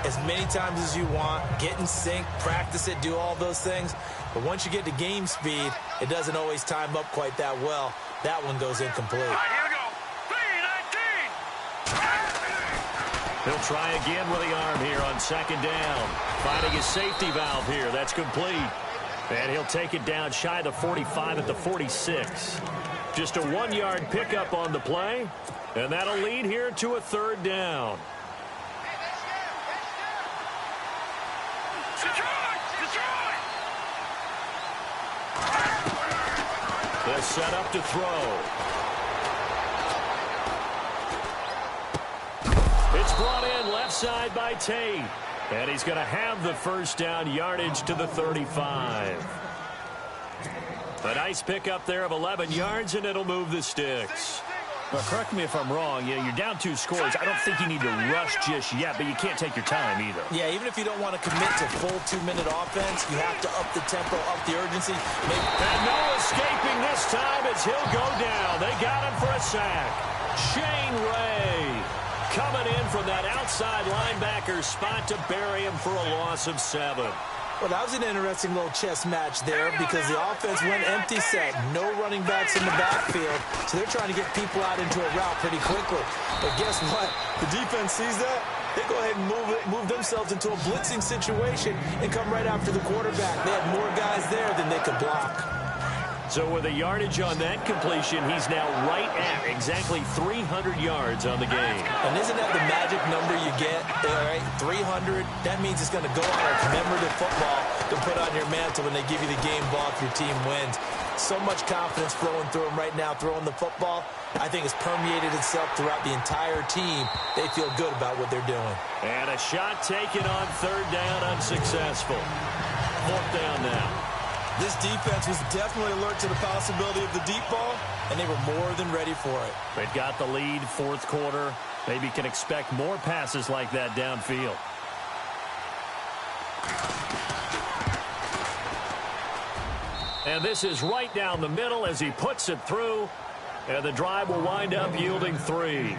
as many times as you want, get in sync, practice it, do all those things. But once you get to game speed, it doesn't always time up quite that well. That one goes incomplete. All right, here we go. 3-19. He'll try again with the arm here on second down. Finding his safety valve here. That's complete. And he'll take it down shy of the 45 at the 46. Just a 1-yard pickup on the play. And that'll lead here to a third down. They'll set up to throw. brought in left side by Tate. And he's going to have the first down yardage to the 35. A nice pickup there of 11 yards, and it'll move the sticks. Well, correct me if I'm wrong. You're down 2 scores. I don't think you need to rush just yet, but you can't take your time either. Yeah, even if you don't want to commit to full 2-minute offense, you have to up the tempo, up the urgency. And no escaping this time as he'll go down. They got him for a sack. Shane Ray coming in from that outside linebacker spot to bury him for a loss of 7. Well, that was an interesting little chess match there because the offense went empty set. No running backs in the backfield, so they're trying to get people out into a route pretty quickly. But guess what? The defense sees that. They go ahead and move themselves into a blitzing situation and come right after the quarterback. They had more guys there than they could block. So with a yardage on that completion, he's now right at exactly 300 yards on the game. And isn't that the magic number you get? All right, 300. That means it's going to go on a commemorative football to put on your mantle when they give you the game ball if your team wins. So much confidence flowing through them right now, throwing the football. I think it's permeated itself throughout the entire team. They feel good about what they're doing. And a shot taken on 3rd down, unsuccessful. 4th down now. This defense was definitely alert to the possibility of the deep ball, and they were more than ready for it. They've got the lead, 4th quarter. Maybe can expect more passes like that downfield. And this is right down the middle as he puts it through. And the drive will wind up yielding 3.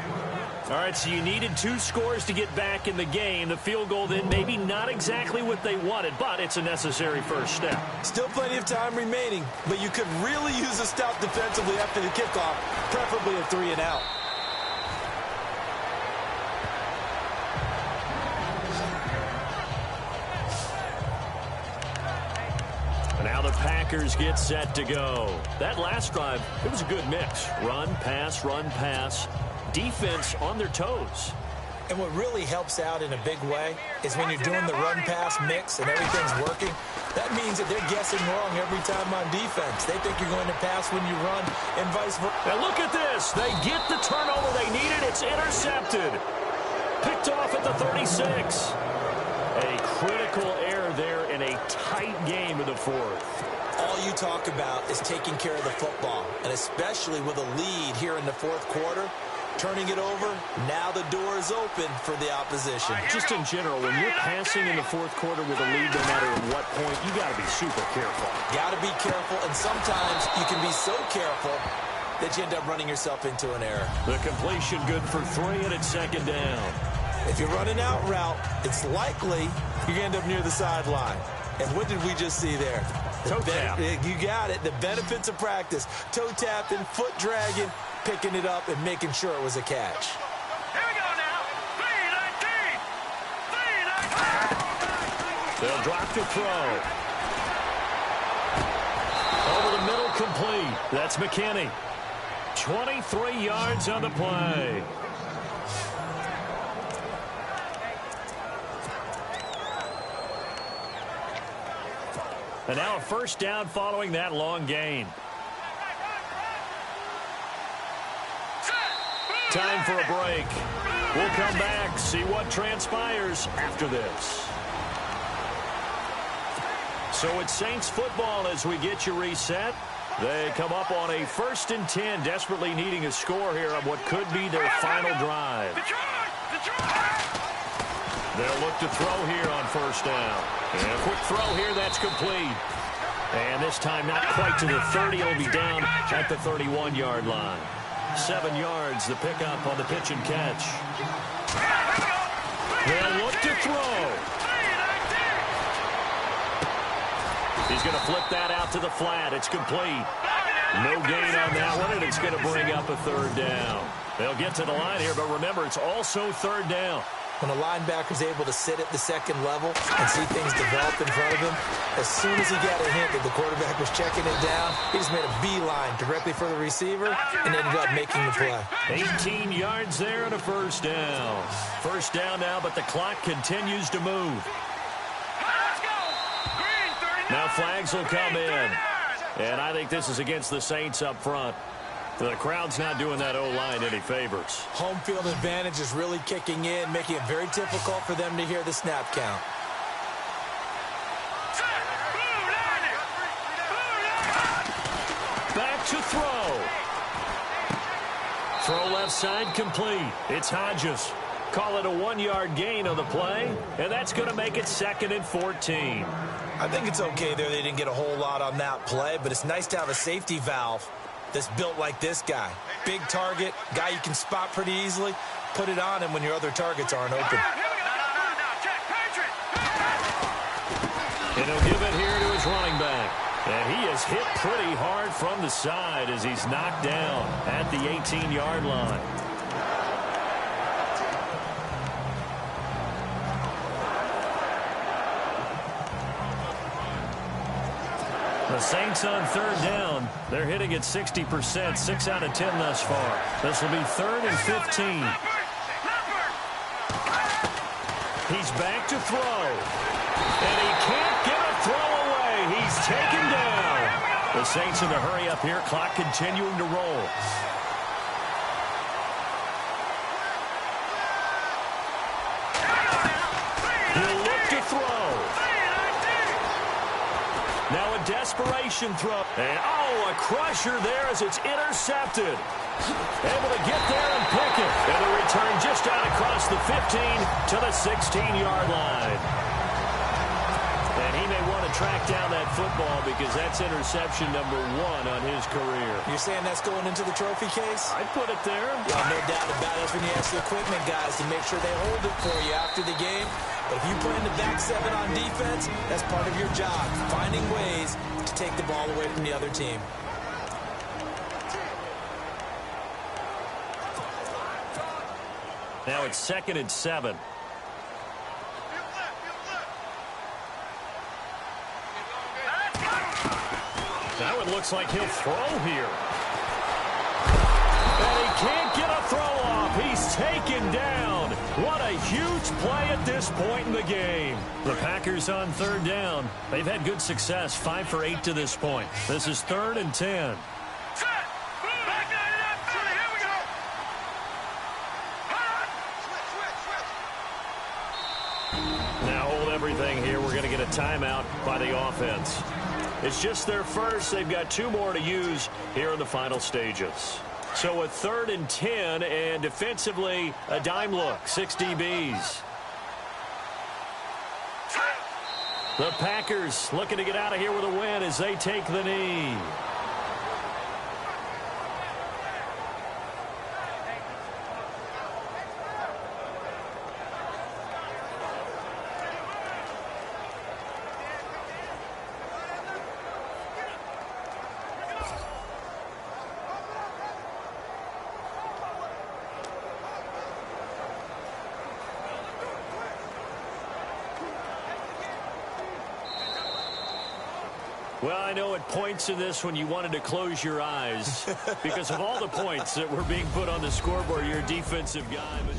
All right, so you needed 2 scores to get back in the game. The field goal then maybe not exactly what they wanted, but it's a necessary first step. Still plenty of time remaining, but you could really use a stop defensively after the kickoff, preferably a 3 and out. And now the Packers get set to go. That last drive, it was a good mix. Run, pass. Defense on their toes. And what really helps out in a big way is when you're doing the run-pass mix and everything's working, that means that they're guessing wrong every time on defense. They think you're going to pass when you run and vice versa. And look at this. They get the turnover they needed. It's intercepted. Picked off at the 36. A critical error there in a tight game in the 4th. All you talk about is taking care of the football, and especially with a lead here in the 4th quarter. Turning it over, now the door is open for the opposition. Just in general, when you're passing in the 4th quarter with a lead, no matter at what point, you got to be super careful. Got to be careful, and sometimes you can be so careful that you end up running yourself into an error. The completion good for 3, and it's 2nd down. If you run an out route, it's likely you're going to end up near the sideline. And what did we just see there? Toe tap. You got it. The benefits of practice. Toe tapping, foot dragging, picking it up, and making sure it was a catch. Here we go now. 3-19. They'll drop to throw. Over the middle, complete. That's McKinney. 23 yards on the play. And now a first down following that long gain. Time for a break. We'll come back, see what transpires after this. So it's Saints football as we get you reset. They come up on a 1st and 10, desperately needing a score here on what could be their final drive. They'll look to throw here on 1st down. And a quick throw here, that's complete. And this time not quite to the 30. It'll be down at the 31-yard line. 7 yards, the pickup on the pitch and catch. They'll look to throw. He's going to flip that out to the flat. It's complete. No gain on that one, and it's going to bring up a 3rd down. They'll get to the line here, but remember, it's also 3rd down. When a linebacker's able to sit at the 2nd level and see things develop in front of him, as soon as he got a hint that the quarterback was checking it down, he just made a beeline directly for the receiver and ended up making the play. 18 yards there and a 1st down. 1st down now, but the clock continues to move. Now flags will come in. And I think this is against the Saints up front. The crowd's not doing that O-line any favors. Home field advantage is really kicking in, making it very difficult for them to hear the snap count. Back to throw. Throw left side complete. It's Hodges. Call it a 1-yard gain on the play, and that's going to make it 2nd and 14. I think it's okay there. They didn't get a whole lot on that play, but it's nice to have a safety valve that's built like this guy. Big target, guy you can spot pretty easily. Put it on him when your other targets aren't open. And he'll give it here to his running back. And he is hit pretty hard from the side as he's knocked down at the 18-yard line. The Saints on 3rd down. They're hitting at 60%, 6 out of 10 thus far. This will be 3rd and 15. He's back to throw. And he can't get a throw away. He's taken down. The Saints in a hurry up here. Clock continuing to roll. He'll look to throw. Now a desperation throw. And, a crusher there as it's intercepted. Able to get there and pick it. And the return just out across the 15 to the 16-yard line. And he may want to track down that football because that's interception number 1 on his career. You're saying that's going into the trophy case? I'd put it there. Yeah, no doubt about it. That's when you ask the equipment guys to make sure they hold it for you after the game. But if you play in the back 7 on defense, that's part of your job, finding ways to take the ball away from the other team. Now it's 2nd and 7. That one looks like he'll throw here. And he can't get a throw off. He's taken down. What a huge play at this point in the game. The Packers on 3rd down. They've had good success, 5 for 8 to this point. This is 3rd and 10. Now hold everything here. We're going to get a timeout by the offense. It's just their first. They've got 2 more to use here in the final stages. So a 3rd and 10, and defensively, a dime look, 6 DBs. The Packers looking to get out of here with a win as they take the knee. Well, I know at points in this when you wanted to close your eyes because of all the points that were being put on the scoreboard. You're a defensive guy, but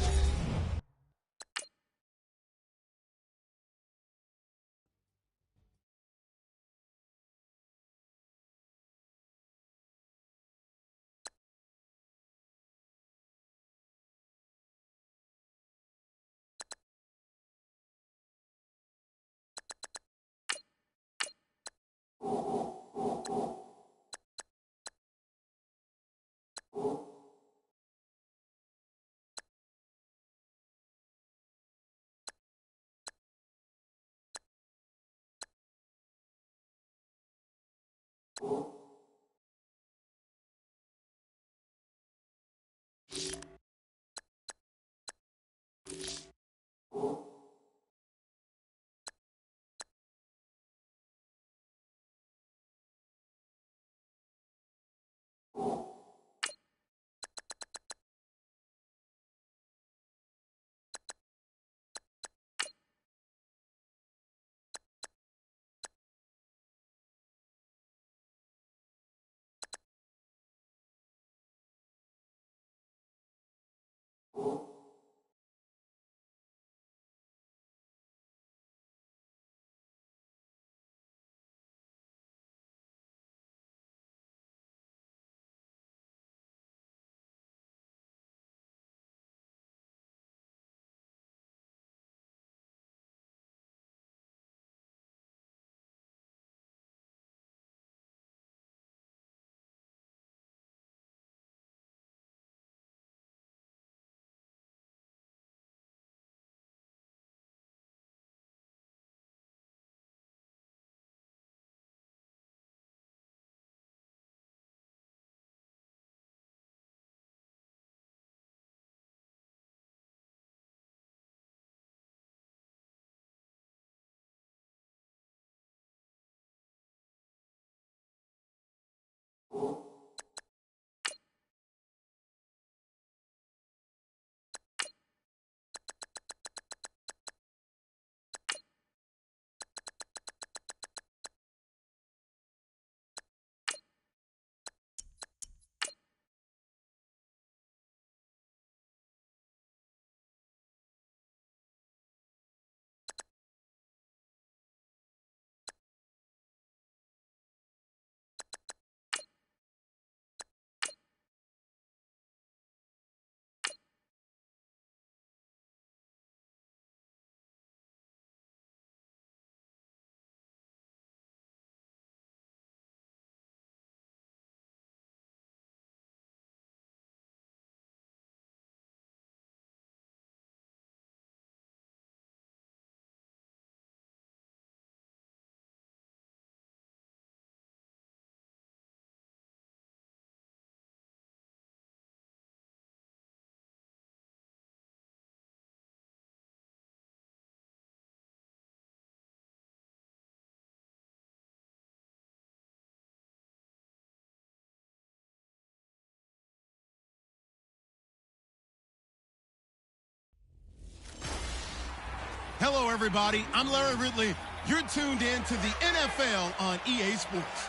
Hello, everybody. I'm Larry Ridley. You're tuned in to the NFL on EA Sports.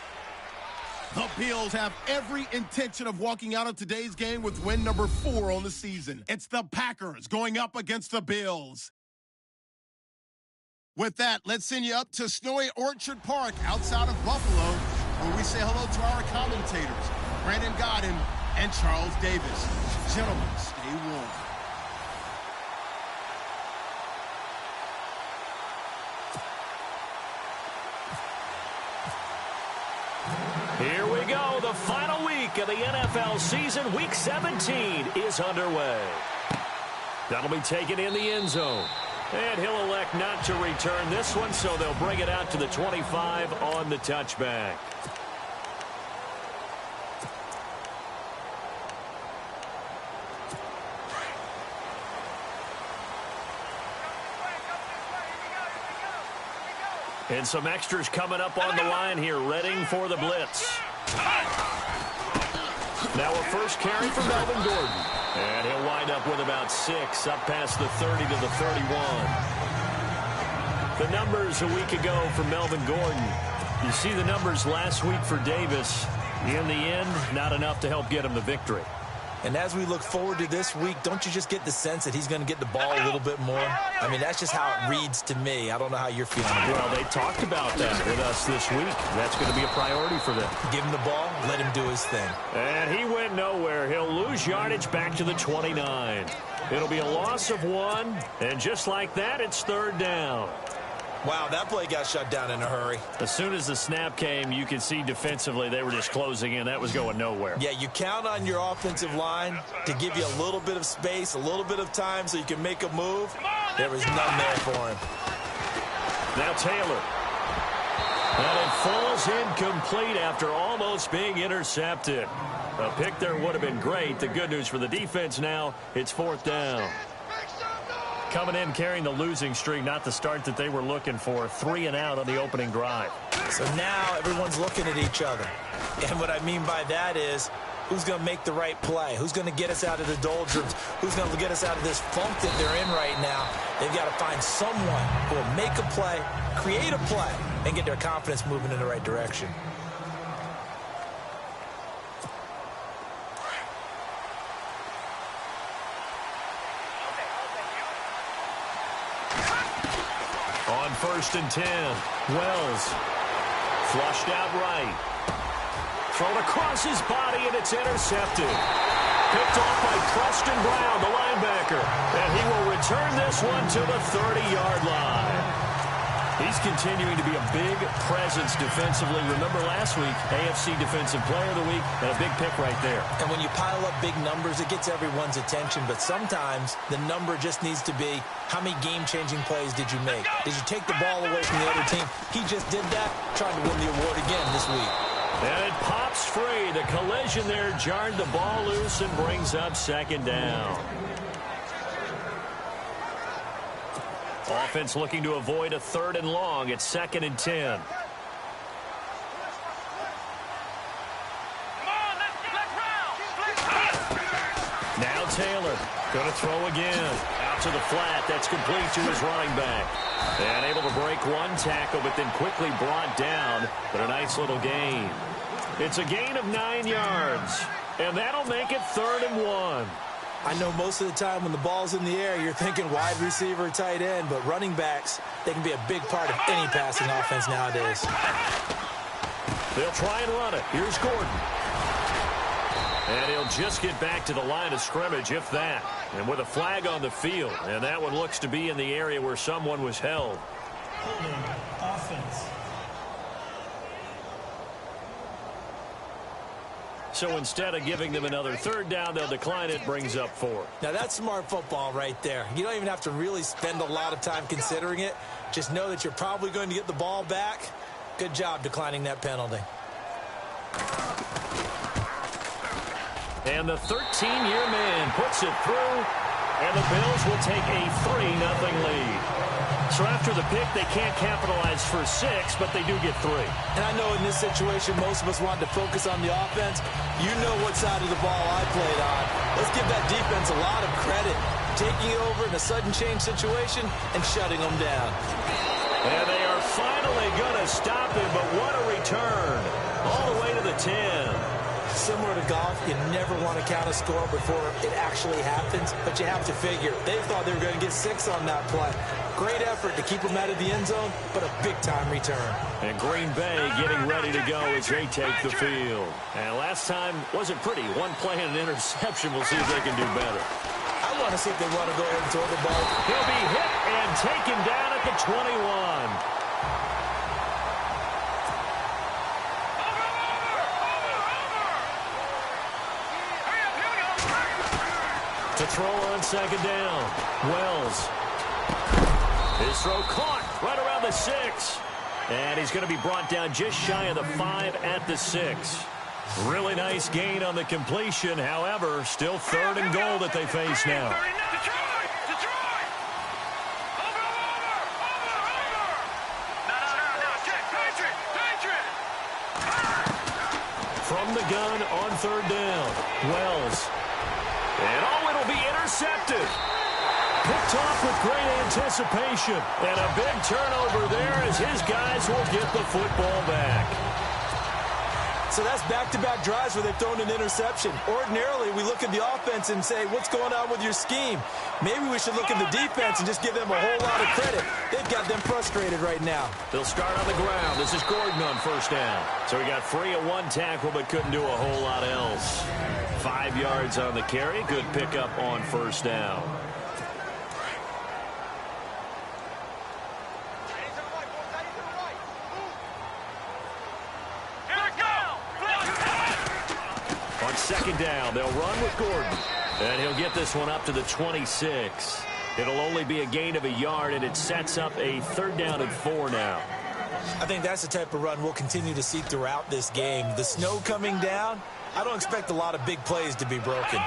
The Bills have every intention of walking out of today's game with win number 4 on the season. It's the Packers going up against the Bills. With that, let's send you up to snowy Orchard Park outside of Buffalo, where we say hello to our commentators, Brandon Godden and Charles Davis. Gentlemen, stay warm. Here we go. The final week of the NFL season. Week 17 is underway. That'll be taken in the end zone. And he'll elect not to return this one, so they'll bring it out to the 25 on the touchback. And some extras coming up on the line here, readying for the blitz. Now a first carry for Melvin Gordon. And he'll wind up with about 6, up past the 30 to the 31. The numbers a week ago for Melvin Gordon. You see the numbers last week for Davis. In the end, not enough to help get him the victory. And as we look forward to this week, don't you just get the sense that he's going to get the ball a little bit more? I mean, that's just how it reads to me. I don't know how you're feeling about it. Well, they talked about that with us this week. That's going to be a priority for them. Give him the ball, let him do his thing. And he went nowhere. He'll lose yardage back to the 29. It'll be a loss of 1, and just like that, it's 3rd down. Wow, that play got shut down in a hurry. As soon as the snap came, you could see defensively they were just closing in. That was going nowhere. Yeah, you count on your offensive line to give you a little bit of space, a little bit of time so you can make a move. There was none there for him. Now Taylor. And it falls incomplete after almost being intercepted. A pick there would have been great. The good news for the defense now, it's 4th down. Coming in carrying the losing streak, not the start that they were looking for. 3 and out on the opening drive. So now everyone's looking at each other. And what I mean by that is, who's going to make the right play? Who's going to get us out of the doldrums? Who's going to get us out of this funk that they're in right now? They've got to find someone who will make a play, create a play, and get their confidence moving in the right direction. On 1st and 10, Wells flushed out right. Thrown across his body, and it's intercepted. Picked off by Preston Brown, the linebacker. And he will return this one to the 30-yard line. He's continuing to be a big presence defensively. Remember last week, AFC Defensive Player of the Week, and a big pick right there. And when you pile up big numbers, it gets everyone's attention. But sometimes the number just needs to be, how many game-changing plays did you make? Did you take the ball away from the other team? He just did that, trying to win the award again this week. And it pops free. The collision there jarred the ball loose and brings up 2nd down. Offense looking to avoid a 3rd and long. It's 2nd and 10. Now Taylor going to throw again. Out to the flat. That's complete to his running back. And able to break one tackle, but then quickly brought down. But a nice little gain. It's a gain of 9 yards. And that'll make it 3rd and 1. I know most of the time when the ball's in the air, you're thinking wide receiver, tight end, but running backs, they can be a big part of any passing offense nowadays. They'll try and run it. Here's Gordon. And he'll just get back to the line of scrimmage, if that. And with a flag on the field. And that one looks to be in the area where someone was held. Offense. So instead of giving them another 3rd down, they'll decline it, brings up 4. Now that's smart football right there. You don't even have to really spend a lot of time considering it. Just know that you're probably going to get the ball back. Good job declining that penalty. And the 13-year man puts it through, and the Bills will take a 3-0 lead. So after the pick, they can't capitalize for 6, but they do get 3. And I know in this situation, most of us wanted to focus on the offense. You know what side of the ball I played on. Let's give that defense a lot of credit. taking it over in a sudden change situation and shutting them down. And they are finally going to stop him, but what a return. All the way to the 10. Similar to golf, you never want to count a score before it actually happens, but you have to figure they thought they were going to get 6 on that play. Great effort to keep them out of the end zone, but a big-time return. And Green Bay getting ready to go as they take the field. And last time wasn't pretty. One play and an interception. We'll see if they can do better. I want to see if they want to go ahead and throw the ball. He'll be hit and taken down at the 21. To throw on second down. Wells. His throw caught right around the 6. And he's going to be brought down just shy of the 5 at the 6. Really nice gain on the completion. However, still 3rd and goal that they face now. From the gun on 3rd down. Wells. And it'll be intercepted. Picked off with great anticipation. And a big turnover there as his guys will get the football back. So that's back-to-back drives where they've thrown an interception. Ordinarily, we look at the offense and say, what's going on with your scheme? Maybe we should look at the defense and just give them a whole lot of credit. They've got them frustrated right now. They'll start on the ground. This is Gordon on 1st down. So he got free of 1 tackle but couldn't do a whole lot else. 5 yards on the carry. Good pickup on 1st down. On 2nd down, they'll run with Gordon. And he'll get this one up to the 26. It'll only be a gain of a yard, and it sets up a 3rd down and 4 now. I think that's the type of run we'll continue to see throughout this game. The snow coming down, I don't expect a lot of big plays to be broken.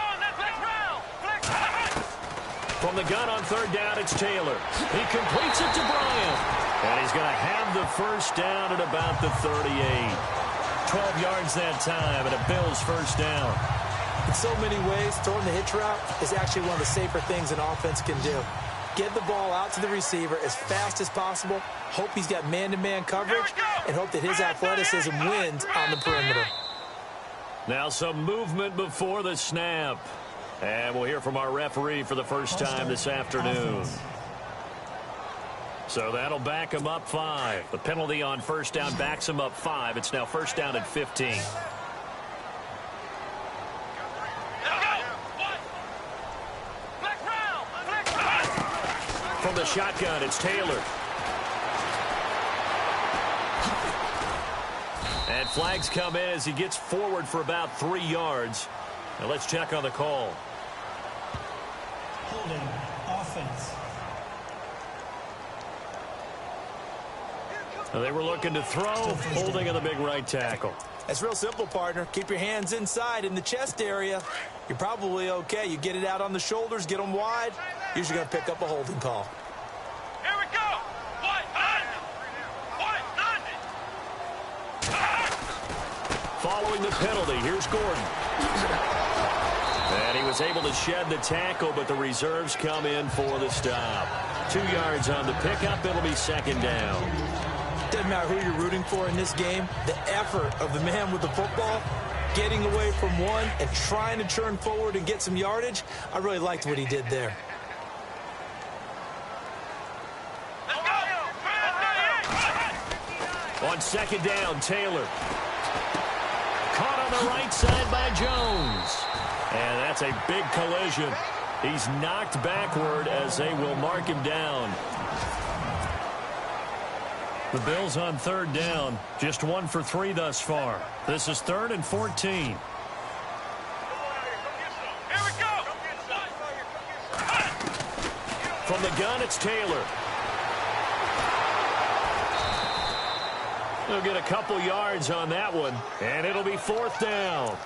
From the gun on 3rd down, it's Taylor. He completes it to Bryant. And he's going to have the 1st down at about the 38. 12 yards that time, and a Bills 1st down. In so many ways, throwing the hitch route is actually one of the safer things an offense can do. Get the ball out to the receiver as fast as possible, hope he's got man-to-man coverage, and hope that his athleticism wins on the perimeter. Now some movement before the snap. And we'll hear from our referee for the first time this afternoon. So that'll back him up 5. The penalty on 1st down backs him up 5. It's now 1st down at 15. From the shotgun, it's Taylor. And flags come in as he gets forward for about 3 yards. Now let's check on the call. Holding offense. They were looking to throw, holding on the big right tackle. It's real simple, partner. Keep your hands inside in the chest area. You're probably okay. You get it out on the shoulders, get them wide. Usually going to pick up a holding call. Here we go. Following the penalty, here's Gordon. And he was able to shed the tackle, but the reserves come in for the stop. 2 yards on the pickup. It'll be 2nd down. Doesn't matter who you're rooting for in this game. The effort of the man with the football, getting away from one and trying to turn forward and get some yardage, I really liked what he did there. On 2nd down, Taylor. Caught on the right side by Jones. And that's a big collision. He's knocked backward as they will mark him down. The Bills on 3rd down, just 1 for 3 thus far. This is 3rd and 14. Here we go. From the gun, it's Taylor. They'll get a couple yards on that one, and it'll be 4th down.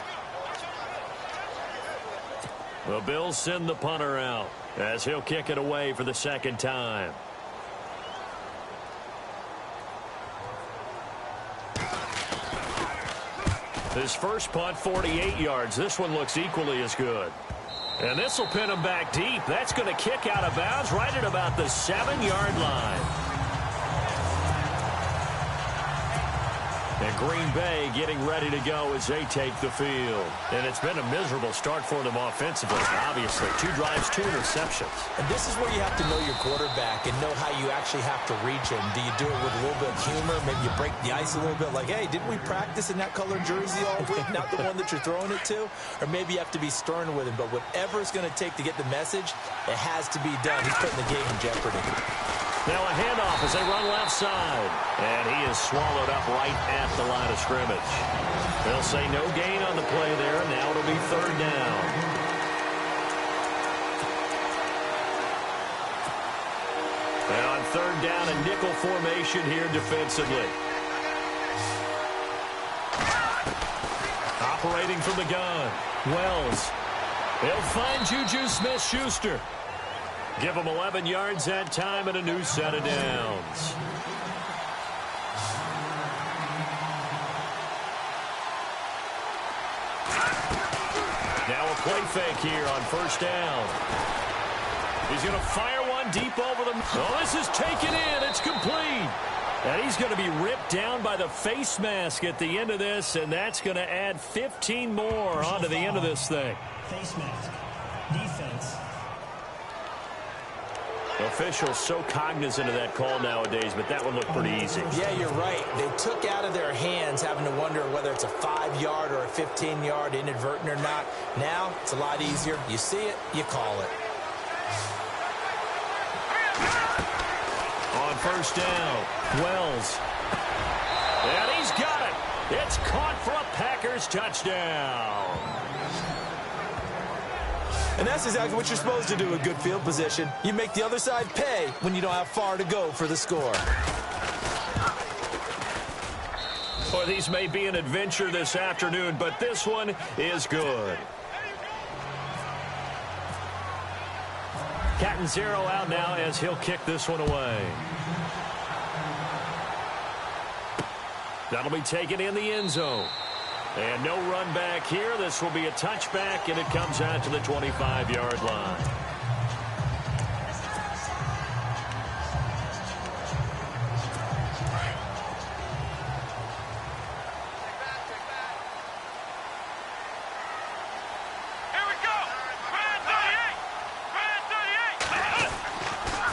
The Bills send the punter out as he'll kick it away for the 2nd time. His first punt, 48 yards. This one looks equally as good. And this will pin him back deep. That's going to kick out of bounds right at about the 7-yard line. And Green Bay getting ready to go as they take the field. And it's been a miserable start for them offensively, obviously. 2 drives, 2 interceptions. And this is where you have to know your quarterback and know how you actually have to reach him. Do you do it with a little bit of humor? Maybe you break the ice a little bit like, hey, didn't we practice in that colored jersey all week? Not the one that you're throwing it to? Or maybe you have to be stern with him. But whatever it's going to take to get the message, it has to be done. He's putting the game in jeopardy. Now a handoff as they run left side. And he is swallowed up right at the line of scrimmage. They'll say no gain on the play there. Now it'll be 3rd down. And on 3rd down, a nickel formation here defensively. Operating from the gun. Wells. He'll find Juju Smith-Schuster. Give him 11 yards that time and a new set of downs. Now a play fake here on 1st down. He's going to fire one deep over the... Oh, this is taken in. It's complete. And he's going to be ripped down by the face mask at the end of this, and that's going to add 15 more onto the end of this thing. Face mask. Defense. Officials so cognizant of that call nowadays, but that one looked pretty easy. Yeah, you're right. They took out of their hands having to wonder whether it's a 5-yard or a 15-yard inadvertent or not. Now, it's a lot easier. You see it, you call it. On 1st down, Wells. And he's got it. It's caught for a Packers touchdown. And that's exactly what you're supposed to do with good field position. You make the other side pay when you don't have far to go for the score. Well, these may be an adventure this afternoon, but this one is good. Cat and 0 out now as he'll kick this one away. That'll be taken in the end zone. And no run back here. This will be a touchback, and it comes out to the 25-yard line. Here we go. Brand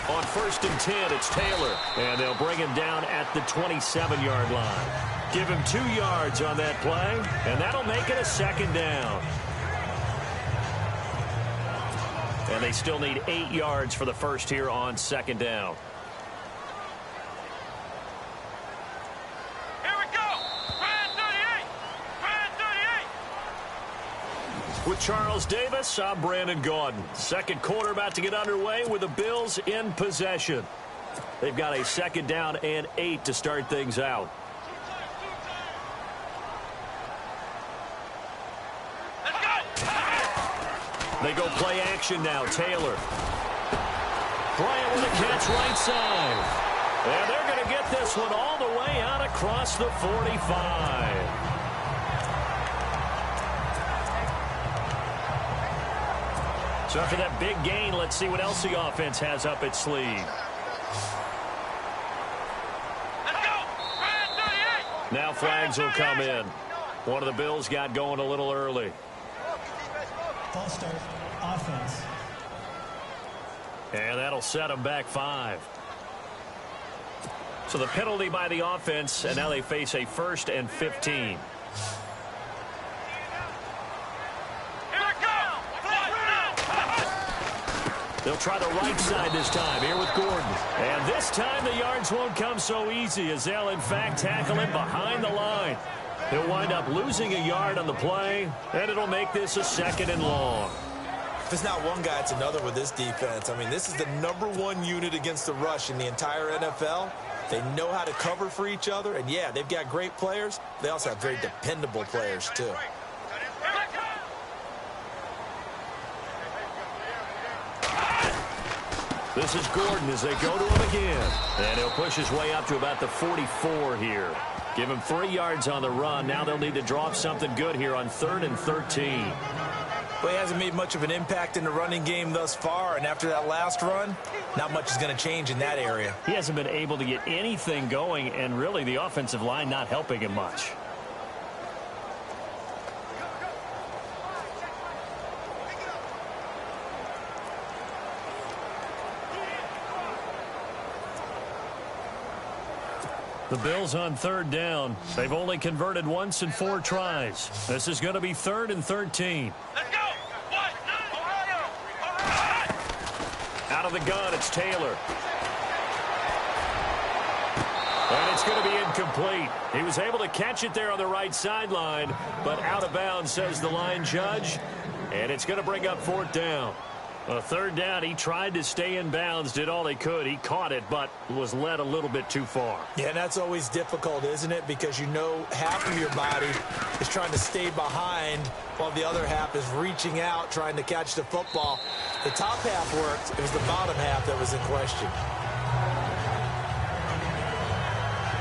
38. On 1st and 10, it's Taylor. And they'll bring him down at the 27-yard line. Give him 2 yards on that play, and that'll make it a 2nd down. And they still need 8 yards for the first here on 2nd down. Here we go. Brand 38. Brand 38. With Charles Davis, I'm Brandon Gaudin. 2nd quarter about to get underway with the Bills in possession. They've got a 2nd down and 8 to start things out. They go play action now. Taylor. Bryant with a catch right side. And they're going to get this one all the way out across the 45. So after that big gain, let's see what else the offense has up its sleeve. Let's go. Brand 38. Now flags will come in. One of the Bills got going a little early. False start. Offense. And that'll set them back 5. So the penalty by the offense, and now they face a 1st and 15. Here we go. They'll try the right side this time, here with Gordon. And this time the yards won't come so easy, as they'll in fact tackle him behind the line. He'll wind up losing a yard on the play, and it'll make this a 2nd and long. If it's not one guy, it's another with this defense. I mean, this is the #1 unit against the rush in the entire NFL. They know how to cover for each other, and yeah, they've got great players. They also have very dependable players, too. This is Gordon as they go to him again. And he'll push his way up to about the 44 here. Give him 3 yards on the run. Now they'll need to draw up something good here on 3rd and 13. Well, he hasn't made much of an impact in the running game thus far, and after that last run, not much is going to change in that area. He hasn't been able to get anything going, and really the offensive line not helping him much. The Bills on third down. They've only converted once in 4 tries. This is going to be 3rd and 13. Let's go. Ohio. Out of the gun, it's Taylor. And it's going to be incomplete. He was able to catch it there on the right sideline, but out of bounds, says the line judge. And it's going to bring up 4th down. A 3rd down, he tried to stay in bounds, did all he could. He caught it, but was led a little bit too far. Yeah, and that's always difficult, isn't it? Because you know half of your body is trying to stay behind while the other half is reaching out, trying to catch the football. The top half worked. It was the bottom half that was in question.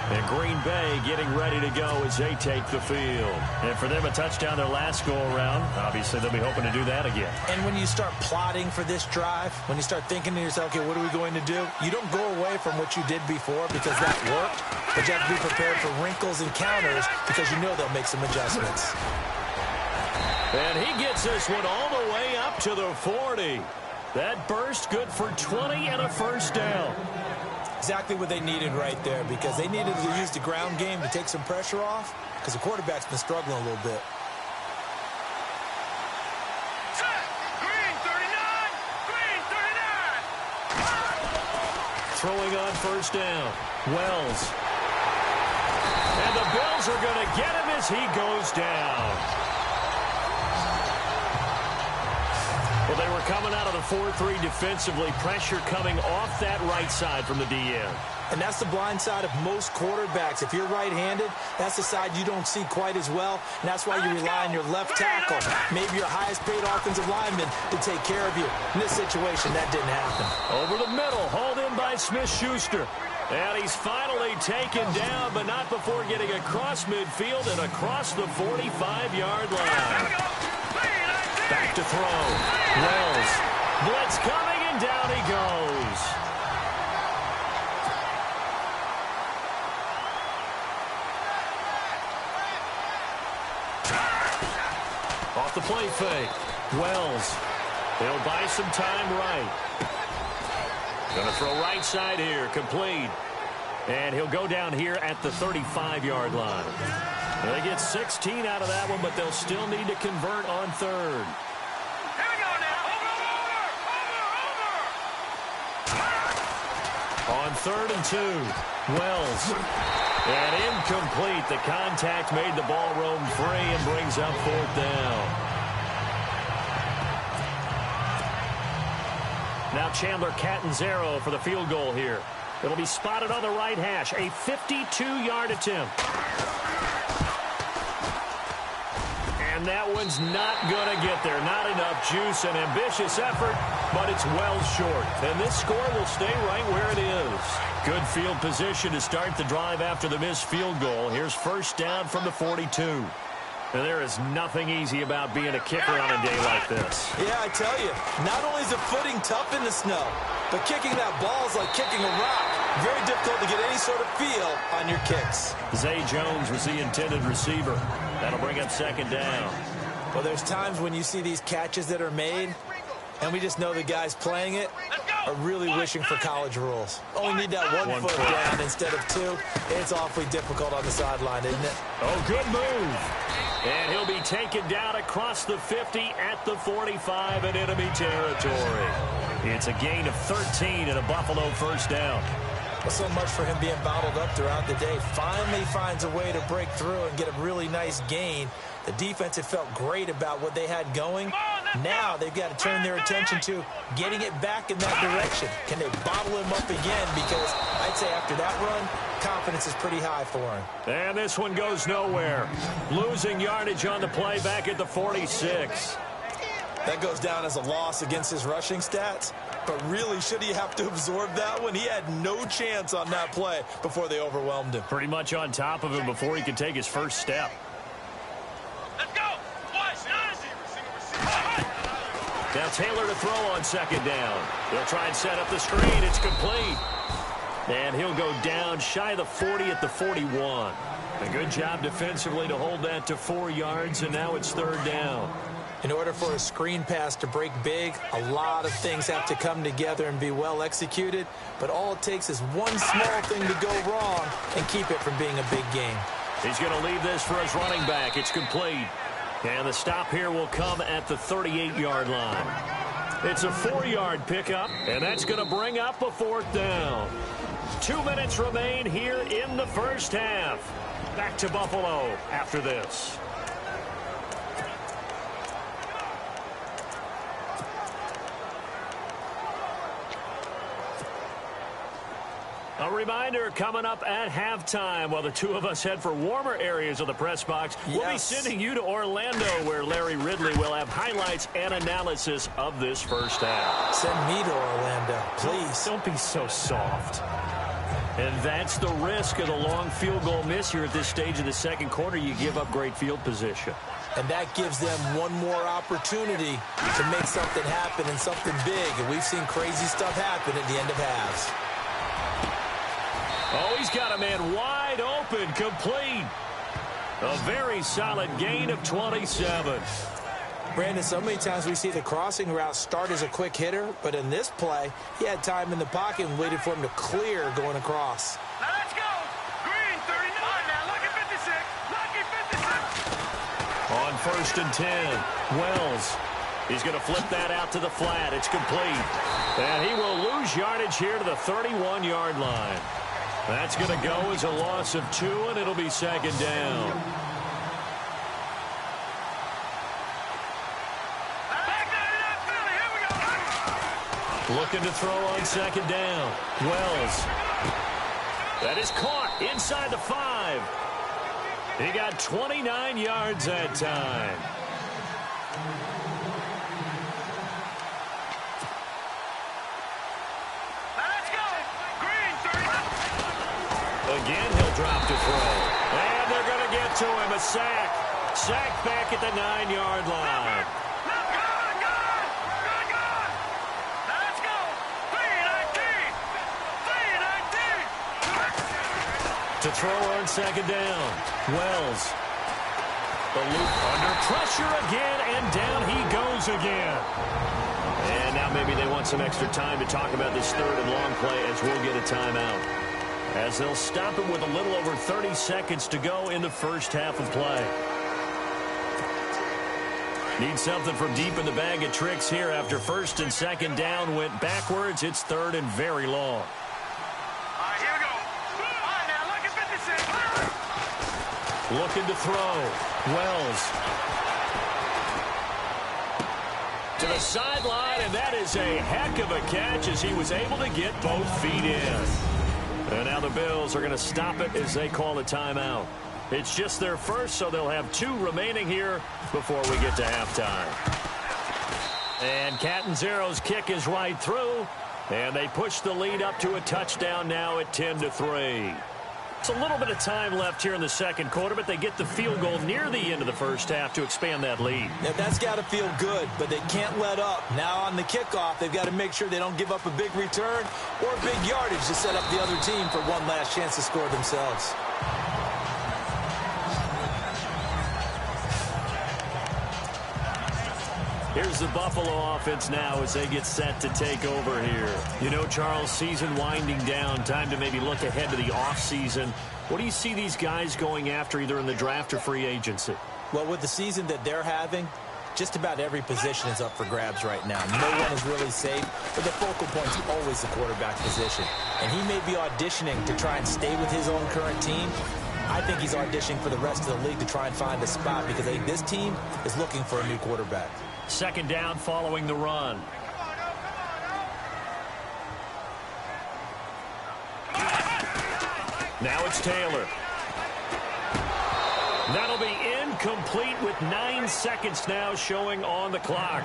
And Green Bay getting ready to go as they take the field. And for them, a touchdown their last go-around. Obviously, they'll be hoping to do that again. And when you start plotting for this drive, when you start thinking to yourself, okay, what are we going to do? You don't go away from what you did before because that worked, but you have to be prepared for wrinkles and counters because you know they'll make some adjustments. And he gets this one all the way up to the 40. That burst good for 20 and a 1st down. Exactly what they needed right there because they needed to use the ground game to take some pressure off because the quarterback's been struggling a little bit. Green 39. Green 39. Throwing on 1st down. Wells. And the Bills are going to get him as he goes down. Well, they were coming out of the 4-3 defensively. Pressure coming off that right side from the DN. And that's the blind side of most quarterbacks. If you're right-handed, that's the side you don't see quite as well. And that's why you rely on your left tackle, maybe your highest-paid offensive lineman, to take care of you. In this situation, that didn't happen. Over the middle, hauled in by Smith-Schuster. And he's finally taken down, but not before getting across midfield and across the 45-yard line. Back to throw. Wells. Blitz coming, and down he goes. Off the play fake. Wells. He'll buy some time right. Going to throw right side here. Complete. And he'll go down here at the 35-yard line. They get 16 out of that one, but they'll still need to convert on 3rd. Here we go now. Over. On 3rd and 2, Wells. And incomplete. The contact made the ball roam free and brings up 4th down. Now Chandler Catanzaro for the field goal here. It'll be spotted on the right hash. A 52-yard attempt. And that one's not going to get there. Not enough juice. An ambitious effort, but it's well short. And this score will stay right where it is. Good field position to start the drive after the missed field goal. Here's 1st down from the 42. And there is nothing easy about being a kicker on a day like this. Yeah, I tell you, not only is the footing tough in the snow, but kicking that ball is like kicking a rock. Very difficult to get any sort of feel on your kicks. Zay Jones was the intended receiver. That'll bring up 2nd down. Well, there's times when you see these catches that are made, and we just know the guys playing it are really wishing for college rules. Only need that one foot down instead of 2. It's awfully difficult on the sideline, isn't it? Oh, good move. And he'll be taken down across the 50 at the 45 in enemy territory. It's a gain of 13 and a Buffalo 1st down. Well, so much for him being bottled up throughout the day. Finally finds a way to break through and get a really nice gain. The defense had felt great about what they had going. Now they've got to turn their attention to getting it back in that direction. Can they bottle him up again? Because I'd say after that run, confidence is pretty high for him. And this one goes nowhere. Losing yardage on the play back at the 46. That goes down as a loss against his rushing stats. But really, should he have to absorb that one? He had no chance on that play before they overwhelmed him. Pretty much on top of him before he could take his first step. Let's go. Watch. Receiver. Now Taylor to throw on second down. He'll try and set up the screen. It's complete. And he'll go down shy of the 40 at the 41. A good job defensively to hold that to 4 yards, and now it's third down. In order for a screen pass to break big, a lot of things have to come together and be well executed, but all it takes is one small thing to go wrong and keep it from being a big game. He's going to leave this for his running back. It's complete. And the stop here will come at the 38-yard line. It's a 4-yard pickup, and that's going to bring up a fourth down. 2 minutes remain here in the first half. Back to Buffalo after this. A reminder coming up at halftime while the two of us head for warmer areas of the press box. Yes. We'll be sending you to Orlando where Larry Ridley will have highlights and analysis of this first half. Send me to Orlando, please. Don't be so soft. And that's the risk of the long field goal miss here at this stage of the second quarter. You give up great field position. And that gives them one more opportunity to make something happen and something big. And we've seen crazy stuff happen at the end of halves. Oh, he's got a man wide open, complete. A very solid gain of 27. Brandon, so many times we see the crossing route start as a quick hitter, but in this play, he had time in the pocket and waited for him to clear going across. Now let's go. Green, 39. Now look at 56. Lucky 56. On 1st and 10, Wells. He's going to flip that out to the flat. It's complete. And he will lose yardage here to the 31-yard line. That's going to go as a loss of 2, and it'll be second down. Looking to throw on second down. Wells. That is caught inside the 5. He got 29 yards that time. Again, he'll drop to throw. And they're going to get to him. A sack. Sack back at the 9-yard line. Let's go. 3-19. To throw on second down. Wells. The loop under pressure again, and down he goes again. And now maybe they want some extra time to talk about this third and long play as we'll get a timeout. As they'll stop him with a little over 30 seconds to go in the first half of play. Need something from deep in the bag of tricks here after 1st and 2nd down went backwards. It's 3rd and very long. All right, here we go. All right, now look at 56. Looking to throw. Wells. To the sideline, and that is a heck of a catch as he was able to get both feet in. And now the Bills are going to stop it as they call a timeout. It's just their first, so they'll have 2 remaining here before we get to halftime. And Catanzaro's kick is right through, and they push the lead up to a touchdown now at 10-3. It's a little bit of time left here in the second quarter, but they get the field goal near the end of the first half to expand that lead. Yeah, that's got to feel good, but they can't let up. Now on the kickoff, they've got to make sure they don't give up a big return or big yardage to set up the other team for one last chance to score themselves. Here's the Buffalo offense now as they get set to take over here. You know, Charles, season winding down, time to maybe look ahead to the offseason. What do you see these guys going after either in the draft or free agency? Well, with the season that they're having, just about every position is up for grabs right now. No one is really safe, but the focal point is always the quarterback position. And he may be auditioning to try and stay with his own current team. I think he's auditioning for the rest of the league to try and find a spot because I think this team is looking for a new quarterback. Second down following the run. Now it's Taylor. That'll be incomplete with 9 seconds now showing on the clock.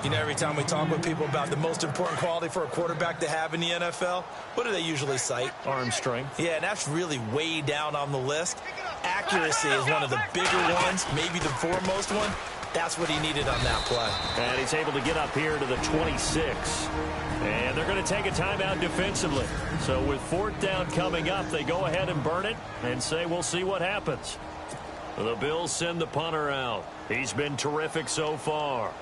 You know, every time we talk with people about the most important quality for a quarterback to have in the NFL, what do they usually cite? Arm strength. Yeah, and that's really way down on the list. Accuracy is one of the bigger ones, maybe the foremost one. That's what he needed on that play. And he's able to get up here to the 26. And they're going to take a timeout defensively. So with 4th down coming up, they go ahead and burn it and say we'll see what happens. The Bills send the punter out. He's been terrific so far.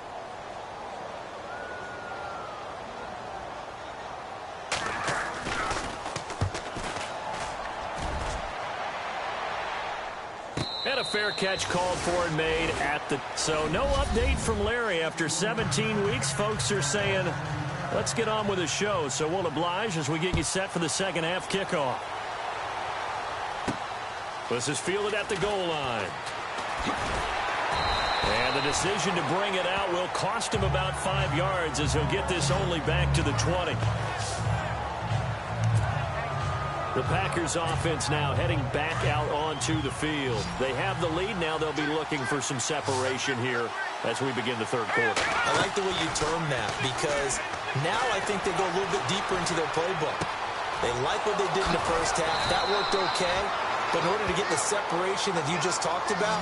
And a fair catch called for and made at the... So no update from Larry after 17 weeks. Folks are saying, let's get on with the show. So we'll oblige as we get you set for the second half kickoff. This is fielded at the goal line. And the decision to bring it out will cost him about 5 yards as he'll get this only back to the 20. The Packers offense now heading back out onto the field. They have the lead. Now they'll be looking for some separation here as we begin the third quarter. I like the way you term that because now I think they go a little bit deeper into their playbook. They like what they did in the first half. That worked okay. But in order to get the separation that you just talked about,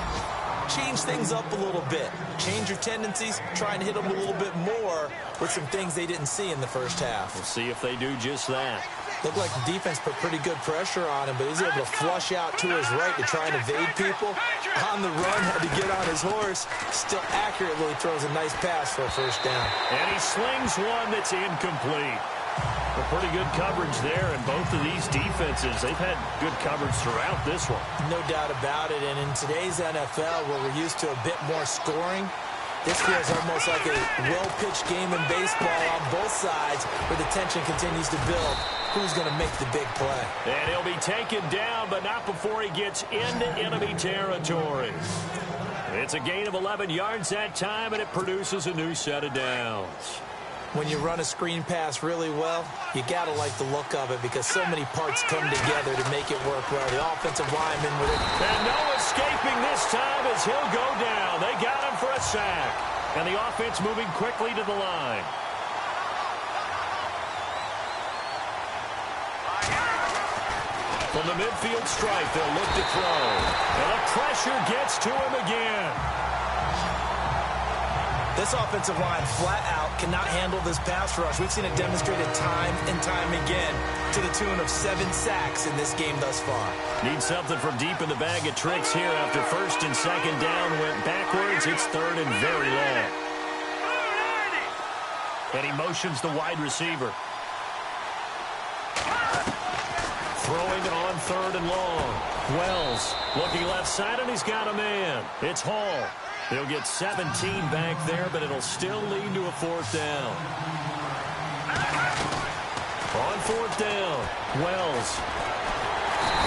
change things up a little bit. Change your tendencies. Try and hit them a little bit more with some things they didn't see in the first half. We'll see if they do just that. Looked like the defense put pretty good pressure on him, but he's able to flush out to his right to try and evade people. On the run, had to get on his horse. Still accurately throws a nice pass for a first down. And he slings one that's incomplete. A pretty good coverage there, and both of these defenses, they've had good coverage throughout this one. No doubt about it, and in today's NFL, where we're used to a bit more scoring, this feels almost like a well-pitched game in baseball on both sides where the tension continues to build. Who's going to make the big play? And he'll be taken down, but not before he gets into enemy territory. It's a gain of 11 yards that time, and it produces a new set of downs. When you run a screen pass really well, you got to like the look of it because so many parts come together to make it work well. The offensive lineman with it. And no escaping this time as he'll go down. They got him for a sack. And the offense moving quickly to the line. From the midfield stripe, they'll look to throw. And the pressure gets to him again. This offensive line flat out cannot handle this pass rush. We've seen it demonstrated time and time again to the tune of 7 sacks in this game thus far. Need something from deep in the bag of tricks here after first and second down went backwards. It's third and very long. And he motions the wide receiver. Throwing it on third and long. Wells looking left side, and he's got a man. It's Hall. He'll get 17 back there, but it'll still lead to a 4th down. On 4th down, Wells.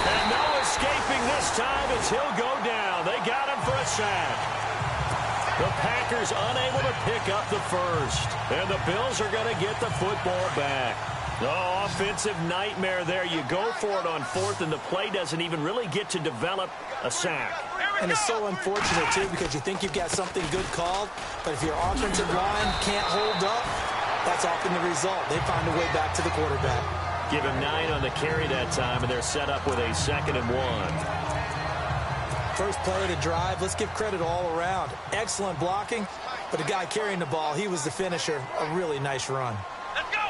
And no escaping this time as he'll go down. They got him for a sack. The Packers unable to pick up the first. And the Bills are going to get the football back. Oh, offensive nightmare there. You go for it on 4th, and the play doesn't even really get to develop a sack. And it's so unfortunate, too, because you think you've got something good called, but if your offensive line can't hold up, that's often the result. They find a way back to the quarterback. Give him 9 on the carry that time, and they're set up with a 2nd and 1. First play of the drive, let's give credit all around. Excellent blocking, but the guy carrying the ball, he was the finisher. A really nice run. Let's go.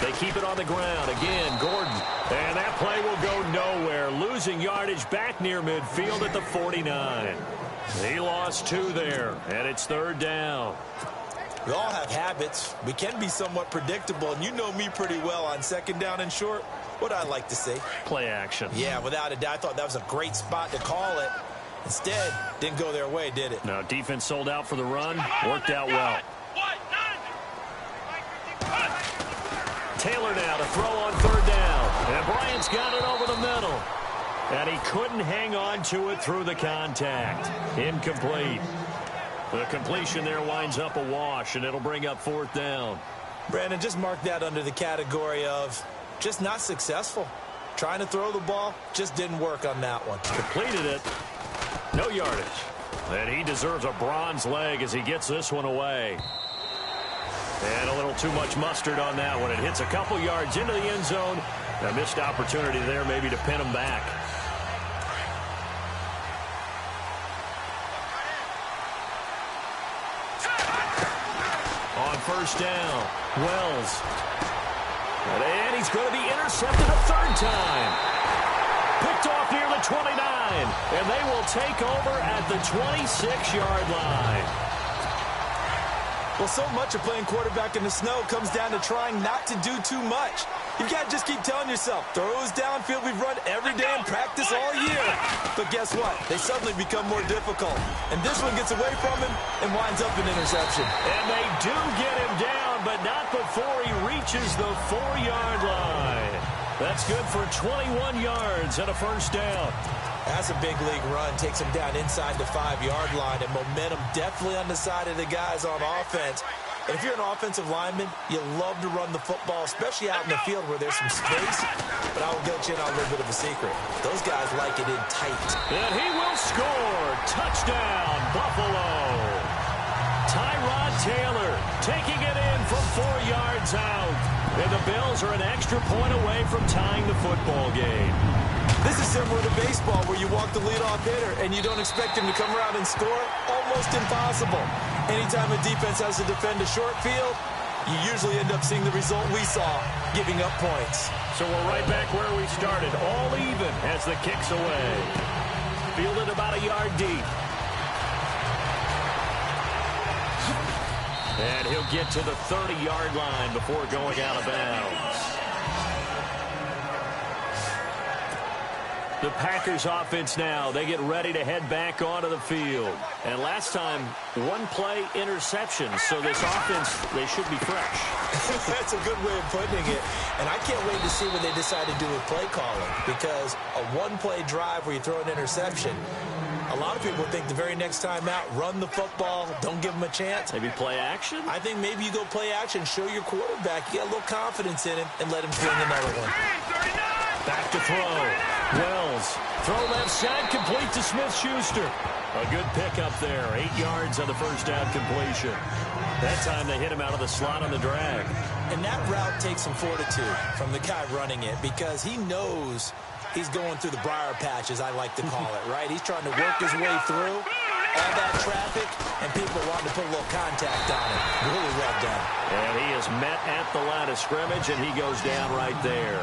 They keep it on the ground. Again, Gordon. And that play will go nowhere. Losing yardage back near midfield at the 49. He lost 2 there, and it's 3rd down. We all have habits. We can be somewhat predictable, and you know me pretty well on 2nd down and short. What I like to say? Play action. Yeah, without a doubt. I thought that was a great spot to call it. Instead, didn't go their way, did it? No, defense sold out for the run. Worked out well. Taylor now to throw on 3rd down. And Bryant's got it over the middle. And he couldn't hang on to it through the contact. Incomplete. The completion there winds up a wash, and it'll bring up 4th down. Brandon, just mark that under the category of just not successful. Trying to throw the ball, just didn't work on that one. Completed it. No yardage. And he deserves a bronze leg as he gets this one away. And a little too much mustard on that one. It hits a couple yards into the end zone. A missed opportunity there maybe to pin him back. first down. Wells. And he's going to be intercepted a third time. Picked off near the 29. And they will take over at the 26-yard line. Well, so much of playing quarterback in the snow comes down to trying not to do too much. You've got to just keep telling yourself, throws downfield we've run every day in practice all year. But guess what? They suddenly become more difficult. And this one gets away from him and winds up an interception. And they do get him down, but not before he reaches the 4-yard line. That's good for 21 yards and a first down. That's a big league run. Takes him down inside the 5-yard line, and momentum definitely on the side of the guys on offense. And if you're an offensive lineman, you love to run the football, especially out in the field where there's some space. But I will let you in on a little bit of a secret. Those guys like it in tight. And he will score. Touchdown, Buffalo. Tyrod Taylor taking it in from 4 yards out. And the Bills are an extra point away from tying the football game. This is similar to baseball where you walk the leadoff hitter and you don't expect him to come around and score. Almost impossible. Anytime a defense has to defend a short field, you usually end up seeing the result we saw, giving up points. So we're right back where we started, all even as the kick's away. Fielded about a yard deep. And he'll get to the 30-yard line before going out of bounds. The Packers offense now, they get ready to head back onto the field. And last time, one play interception. So this offense, they should be fresh. That's a good way of putting it. And I can't wait to see what they decide to do with play calling. Because a one-play drive where you throw an interception, a lot of people think the very next time out, run the football, don't give them a chance. Maybe play action? I think maybe you go play action, show your quarterback, you got a little confidence in him, and let him swing another one. Back to throw. Wells. Throw left side, complete to Smith-Schuster. A good pickup there. 8 yards on the first down completion. That time they hit him out of the slot on the drag. And that route takes some fortitude from the guy running it because he knows he's going through the briar patch, as I like to call it, right? He's trying to work his way through all that traffic, and people wanting to put a little contact on it. Really well done. And he is met at the line of scrimmage, and he goes down right there.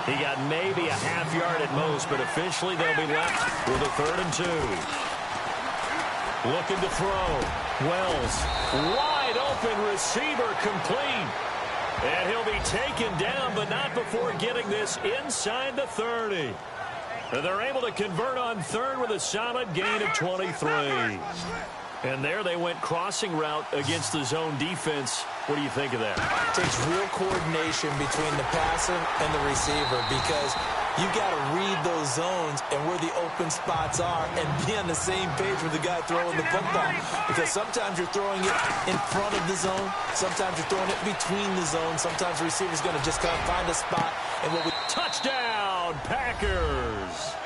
He got maybe a half yard at most, but officially they'll be left with a 3rd and 2. Looking to throw. Wells, wide open receiver, complete. And he'll be taken down, but not before getting this inside the 30. And they're able to convert on 3rd with a solid gain of 23. And there they went crossing route against the zone defense. What do you think of that? It takes real coordination between the passer and the receiver because you've got to read those zones and where the open spots are and be on the same page with the guy throwing the football. Because sometimes you're throwing it in front of the zone. Sometimes you're throwing it between the zones. Sometimes the receiver's going to just kind of find a spot. And what we Touchdown, Packers!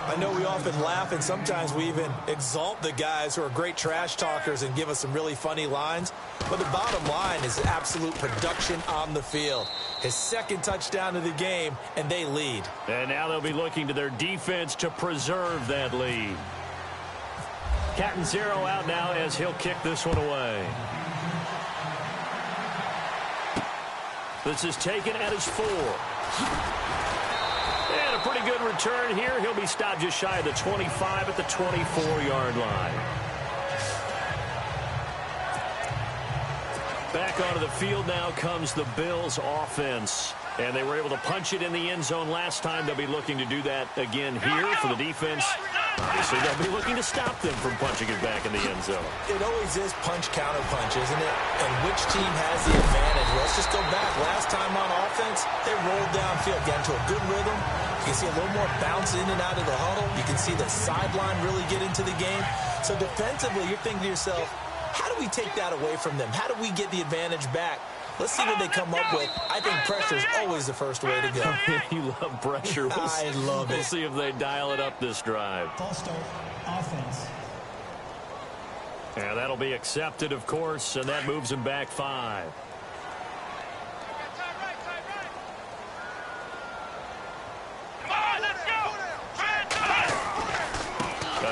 I know we often laugh and sometimes we even exalt the guys who are great trash talkers and give us some really funny lines. But the bottom line is absolute production on the field. His 2nd touchdown of the game, and they lead. And now they'll be looking to their defense to preserve that lead. Captain Zero out now as he'll kick this one away. This is taken at his 4. And a pretty good return here. He'll be stopped just shy of the 25 at the 24-yard line. Back onto the field now comes the Bills offense. And they were able to punch it in the end zone last time. They'll be looking to do that again here for the defense. Obviously, they'll be looking to stop them from punching it back in the end zone. It always is punch-counter-punch, isn't it? And which team has the advantage? Let's just go back. Last time on offense, they rolled downfield, got into a good rhythm. You can see a little more bounce in and out of the huddle. You can see the sideline really get into the game. So defensively, you're thinking to yourself, how do we take that away from them? How do we get the advantage back? Let's see what they come up with. I think pressure is always the first way to go. You love pressure. I love it. We'll see if they dial it up this drive. False start, offense. And that'll be accepted, of course, and that moves him back 5.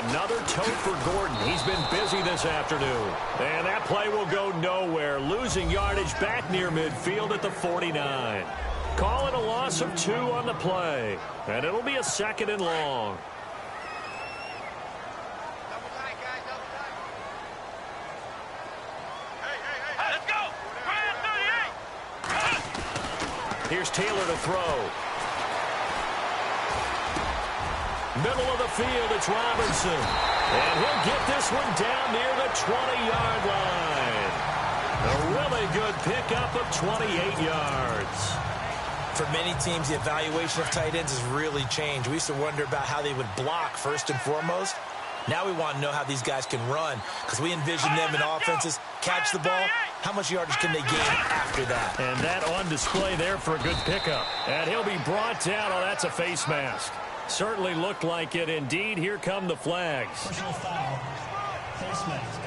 A Another tote for Gordon. He's been busy this afternoon. And that play will go nowhere. Losing yardage back near midfield at the 49. Call it a loss of 2 on the play. And it'll be a 2nd and long. Let's go! Grand 38! Here's Taylor to throw. Middle of the field, it's Robinson. And he'll get this one down near the 20-yard line. A really good pickup of 28 yards. For many teams, the evaluation of tight ends has really changed. We used to wonder about how they would block first and foremost. Now we want to know how these guys can run, because we envision them in offenses catch the ball. How much yardage can they gain after that? And that on display there for a good pickup. And he'll be brought down. Oh, that's a face mask. Certainly looked like it. Indeed, here come the flags. Personal foul. Face mask.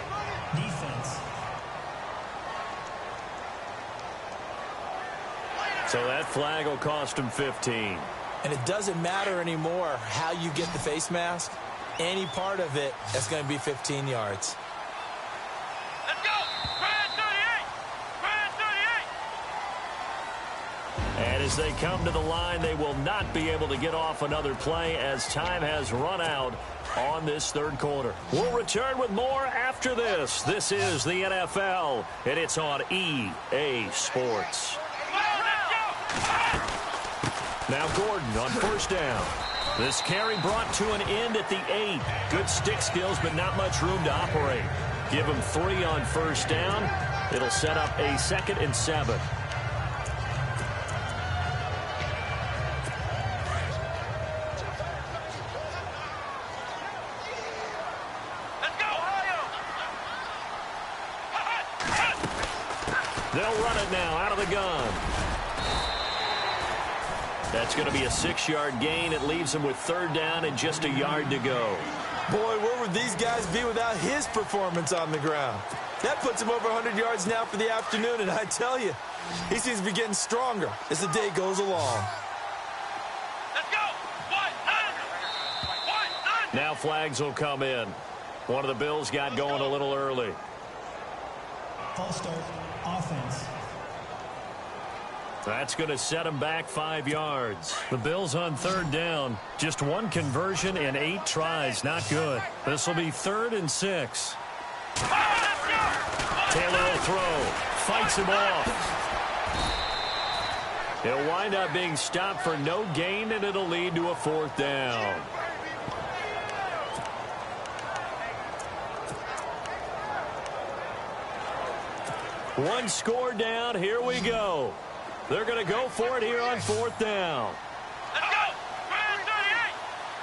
Defense. So that flag will cost him 15. And it doesn't matter anymore how you get the face mask. Any part of it, that's going to be 15 yards. Let's go! Grand 38! Grand 38! And as they come to the line, they will not be able to get off another play as time has run out on this third quarter. We'll return with more after this. This is the NFL, and it's on EA Sports. Now Gordon on first down. This carry brought to an end at the 8. Good stick skills, but not much room to operate. Give him 3 on first down. It'll set up a 2nd and 7. Let's go, Ohio! They'll run it now out of the gun. That's going to be a 6-yard gain. It leaves them with 3rd down and just a yard to go. Boy, where would these guys be without his performance on the ground? That puts him over 100 yards now for the afternoon, and I tell you, he seems to be getting stronger as the day goes along. Let's go! 1-9! Now flags will come in. One of the Bills got going a little early. False start. Offense. That's going to set them back 5 yards. The Bills on 3rd down. Just 1 conversion in 8 tries. Not good. This will be 3rd and 6. Taylor will throw. Fights him off. He'll wind up being stopped for no gain, and it'll lead to a 4th down. One score down. Here we go. They're going to go for it here on 4th down. Let's go! Grand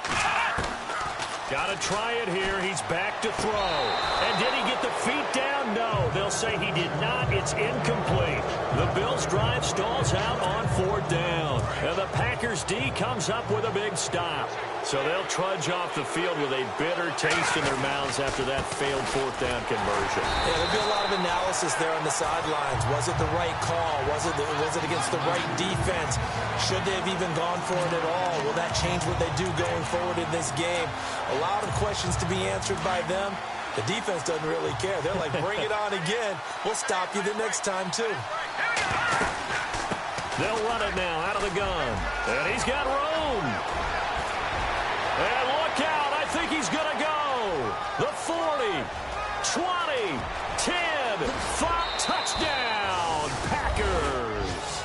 38! Got to try it here. He's back to throw. And did he get the feet down? No. They'll say he did not. It's incomplete. The Bills' drive stalls out on 4th down. And the Packers' D comes up with a big stop. So they'll trudge off the field with a bitter taste in their mouths after that failed 4th down conversion. Yeah, there'll be a lot of analysis there on the sidelines. Was it the right call? Was it against the right defense? Should they have even gone for it at all? Will that change what they do going forward in this game? A lot of questions to be answered by them. The defense doesn't really care. They're like, bring it on again. We'll stop you the next time, too. They'll run it now out of the gun. And he's got room. And look out. I think he's going to go. The 40, 20, 10, 5, touchdown, Packers.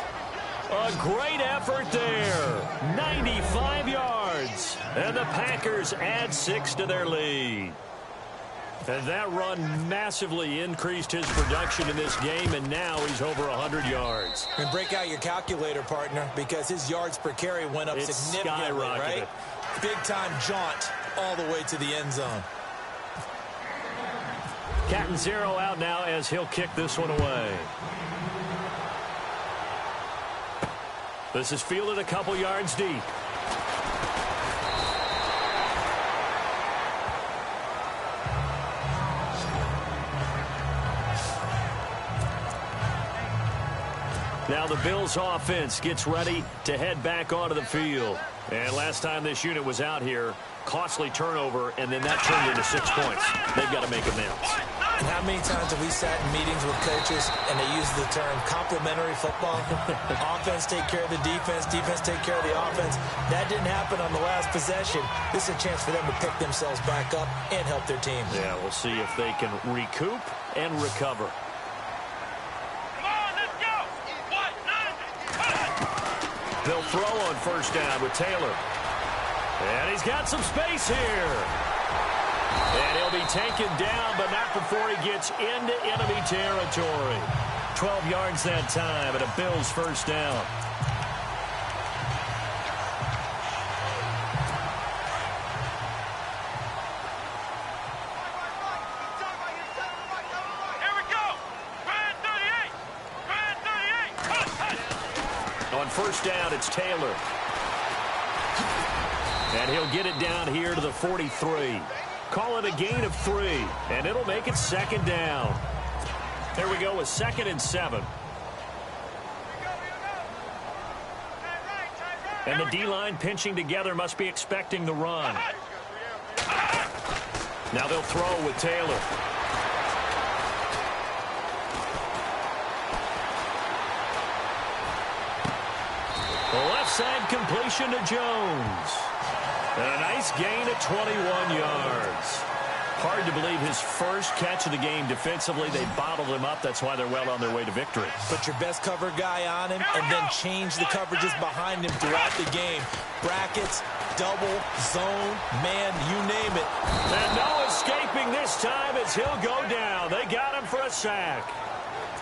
A great effort there. 95 yards. And the Packers add 6 to their lead. And that run massively increased his production in this game, and now he's over 100 yards. And break out your calculator, partner, because his yards per carry went up significantly, right? Big-time jaunt all the way to the end zone. Cat 0 out now as he'll kick this one away. This is fielded a couple yards deep. Now the Bills offense gets ready to head back onto the field. And last time this unit was out here, costly turnover, and then that turned into 6 points. They've got to make amends. And how many times have we sat in meetings with coaches and they use the term complementary football? Offense take care of the defense, defense take care of the offense. That didn't happen on the last possession. This is a chance for them to pick themselves back up and help their team. Yeah, we'll see if they can recoup and recover. They'll throw on first down with Taylor. And he's got some space here. And he'll be taken down, but not before he gets into enemy territory. 12 yards that time, and a Bills first down. Here we go. Brand 38. On first down, it's Taylor. And he'll get it down here to the 43. Call it a gain of 3, and it'll make it second down. There we go with 2nd and 7. And the D-line pinching together must be expecting the run. Now they'll throw with Taylor. The left side completion to Jones. And a nice gain of 21 yards. Hard to believe his first catch of the game defensively. They bottled him up. That's why they're well on their way to victory. Put your best cover guy on him and then change the coverages behind him throughout the game. Brackets, double, zone, man, you name it. And no escaping this time as he'll go down. They got him for a sack.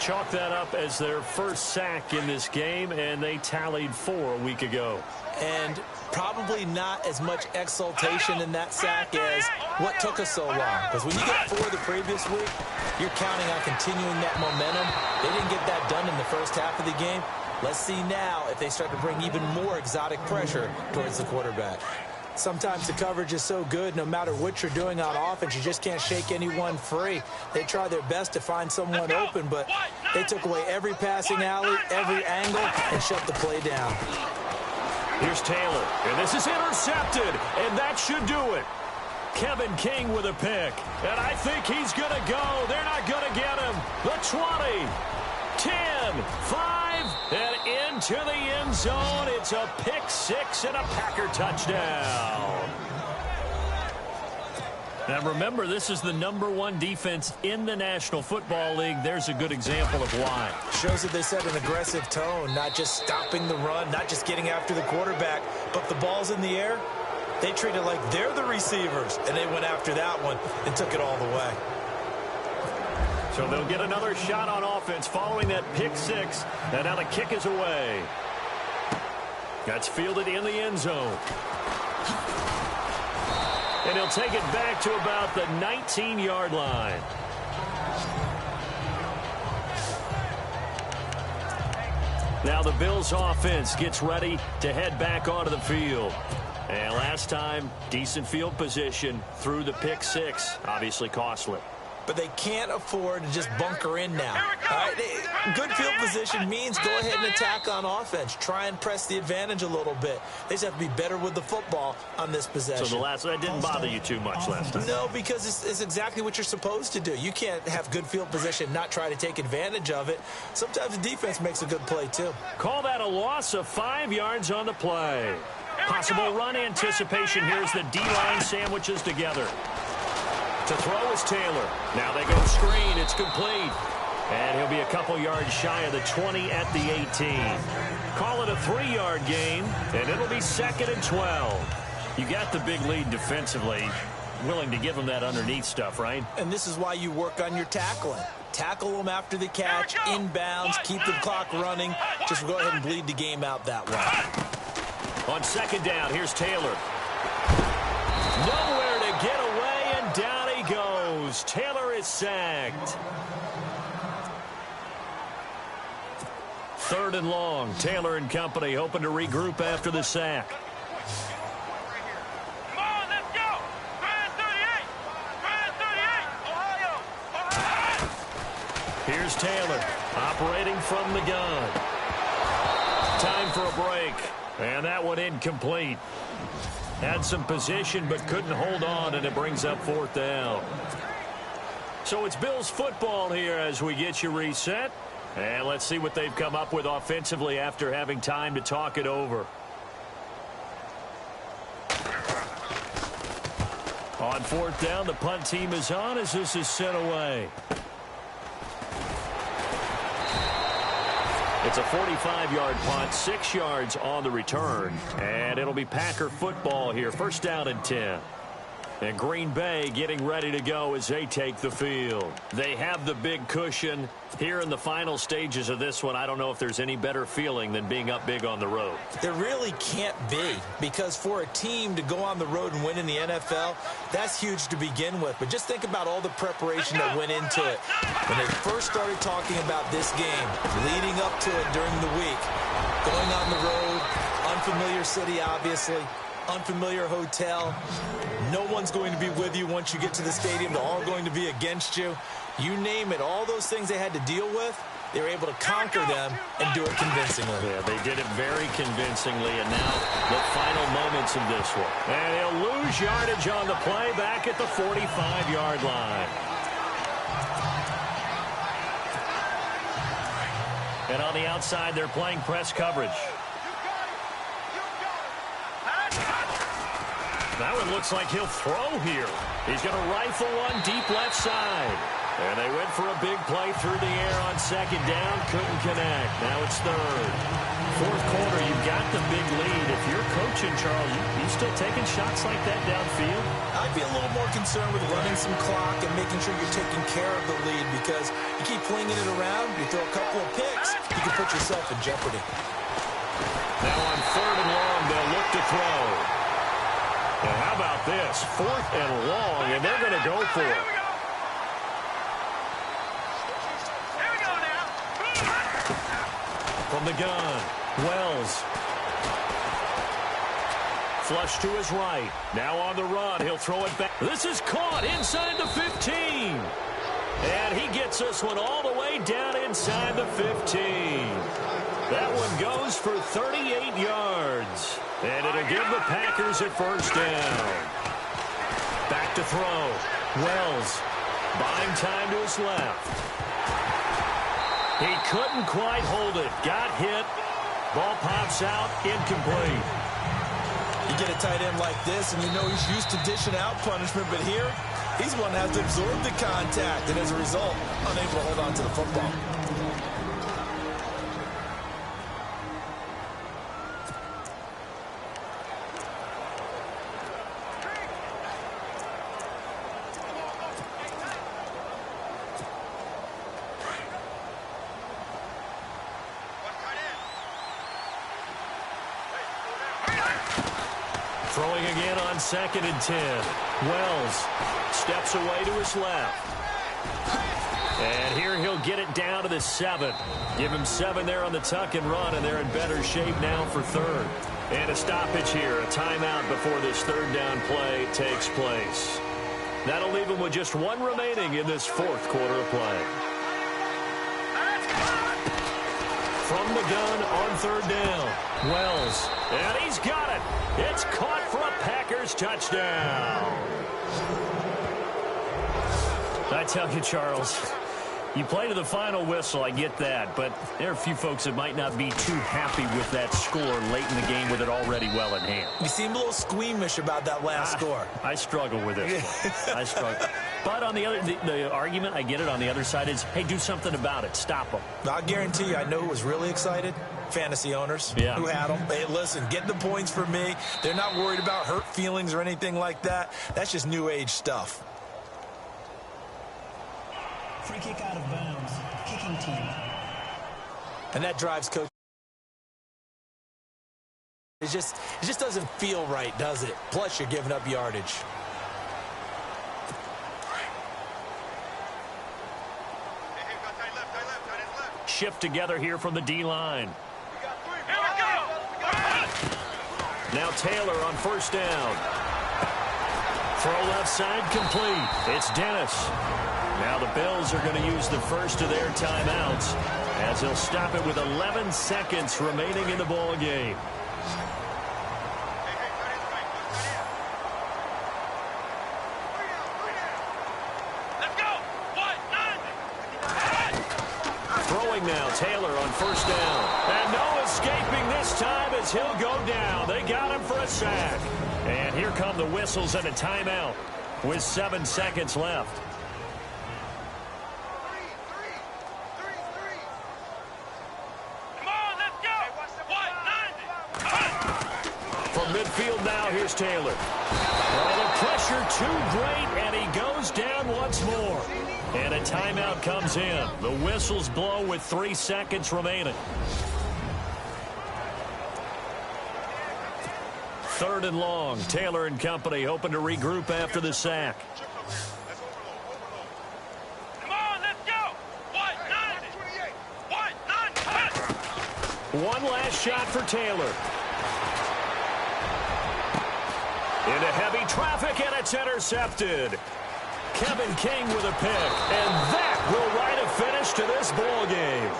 Chalk that up as their first sack in this game, and they tallied 4 a week ago. And probably not as much exultation in that sack as what took us so long. Because when you get 4 the previous week, you're counting on continuing that momentum. They didn't get that done in the first half of the game. Let's see now if they start to bring even more exotic pressure towards the quarterback. Sometimes the coverage is so good, no matter what you're doing on offense, you just can't shake anyone free. They try their best to find someone open, but they took away every passing alley, every angle, and shut the play down. Here's Taylor, and this is intercepted, and that should do it. Kevin King with a pick, and I think he's going to go. They're not going to get him. The 20, 10, 5, and into the end zone. It's a pick 6 and a Packer touchdown. Now remember, this is the #1 defense in the National Football League. There's a good example of why. Shows that they set an aggressive tone, not just stopping the run, not just getting after the quarterback, but the ball's in the air. They treat it like they're the receivers, and they went after that one and took it all the way. So they'll get another shot on offense following that pick 6, and now the kick is away. That's fielded in the end zone. And he'll take it back to about the 19-yard line. Now the Bills offense gets ready to head back onto the field. And last time, decent field position through the pick 6, obviously costly. But they can't afford to just bunker in now. All right? Good field position means go ahead and attack on offense. Try and press the advantage a little bit. They just have to be better with the football on this possession. So that didn't bother you too much last time? No, because it's exactly what you're supposed to do. You can't have good field position, not try to take advantage of it. Sometimes the defense makes a good play, too. Call that a loss of 5 yards on the play. Possible run anticipation here as the D-line sandwiches together. To throw is Taylor. Now they go screen. It's complete. And he'll be a couple yards shy of the 20 at the 18. Call it a 3-yard gain, and it'll be 2nd and 12. You got the big lead defensively. Willing to give them that underneath stuff, right? And this is why you work on your tackling. Tackle them after the catch, inbounds, keep the clock running. Just go ahead and bleed the game out that way. On 2nd down, here's Taylor. Nowhere to get away, and down he goes. Taylor is sacked. 3rd and long. Taylor and company hoping to regroup after the sack. Come on, let's go. Brand 38. Brand 38. Ohio. Here's Taylor operating from the gun. Time for a break. And that one incomplete. Had some position but couldn't hold on, and it brings up 4th down. So it's Bills football here as we get you reset. And let's see what they've come up with offensively after having time to talk it over. On 4th down, the punt team is on as this is sent away. It's a 45-yard punt, 6 yards on the return. And it'll be Packer football here, 1st down and 10. And Green Bay getting ready to go as they take the field. They have the big cushion. Here in the final stages of this one, I don't know if there's any better feeling than being up big on the road. There really can't be, because for a team to go on the road and win in the NFL, that's huge to begin with. But just think about all the preparation that went into it. When they first started talking about this game, leading up to it during the week, going on the road, unfamiliar city, obviously, unfamiliar hotel. No one's going to be with you once you get to the stadium. They're all going to be against you. You name it, all those things they had to deal with, they were able to conquer them and do it convincingly. Yeah, they did it very convincingly, and now the final moments of this one. And he'll lose yardage on the play back at the 45-yard line. And on the outside, they're playing press coverage. That one looks like he'll throw here. He's going to rifle one deep left side. And they went for a big play through the air on 2nd down. Couldn't connect. Now it's 3rd. 4th quarter, you've got the big lead. If you're coaching, Charles, you still taking shots like that downfield? I'd be a little more concerned with running some clock and making sure you're taking care of the lead, because you keep flinging it around, you throw a couple of picks, you can put yourself in jeopardy. Now on 3rd and long, they'll look to throw. And how about this? 4th and long, and they're going to go for it. From the gun, Wells. Flush to his right. Now on the run, he'll throw it back. This is caught inside the 15. And he gets this one all the way down inside the 15. That one goes for 38 yards. And it'll give the Packers a 1st down. Back to throw. Wells buying time to his left. He couldn't quite hold it. Got hit. Ball pops out. Incomplete. You get a tight end like this, and you know he's used to dishing out punishment, but here, he's one that has to absorb the contact, and as a result, unable to hold on to the football. Throwing again on 2nd and 10. Wells steps away to his left. And here he'll get it down to the 7. Give him 7 there on the tuck and run, and they're in better shape now for 3rd. And a stoppage here, a timeout before this 3rd down play takes place. That'll leave him with just 1 remaining in this 4th quarter of play. From the gun on 3rd down. Wells, and he's got it. It's caught for a Packers touchdown. I tell you, Charles, you play to the final whistle, I get that, but there are a few folks that might not be too happy with that score late in the game with it already well in hand. You seem a little squeamish about that last score. I struggle with this one. I struggle. But on the other, the argument, I get it, on the other side is, hey, do something about it. Stop them. I'll guarantee you, I know who was really excited. Fantasy owners who had them. Hey, listen, get the points for me. They're not worried about hurt feelings or anything like that. That's just new age stuff. Free kick out of bounds. Kicking team. And that drives coach. It just doesn't feel right, does it? Plus, you're giving up yardage. Shift together here from the D-line. Now Taylor on 1st down. Throw left side complete. It's Dennis. Now the Bills are going to use the first of their timeouts as they'll stop it with 11 seconds remaining in the ball game. throwing now. Taylor on first down. And no escaping this time as he'll go down. They got him for a sack. And here come the whistles and a timeout with 7 seconds left. From midfield now, here's Taylor. Well, the pressure too great, and he goes down once more. And a timeout comes in. The whistles blow with 3 seconds remaining. 3rd and long. Taylor and company hoping to regroup after the sack. Come on, let's go. One last shot for Taylor. Into heavy traffic, and it's intercepted. Kevin King with a pick, and that will write a finish to this ball game.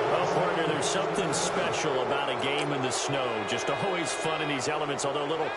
Well, partner, there's something special about a game in the snow. Just always fun in these elements, although a little...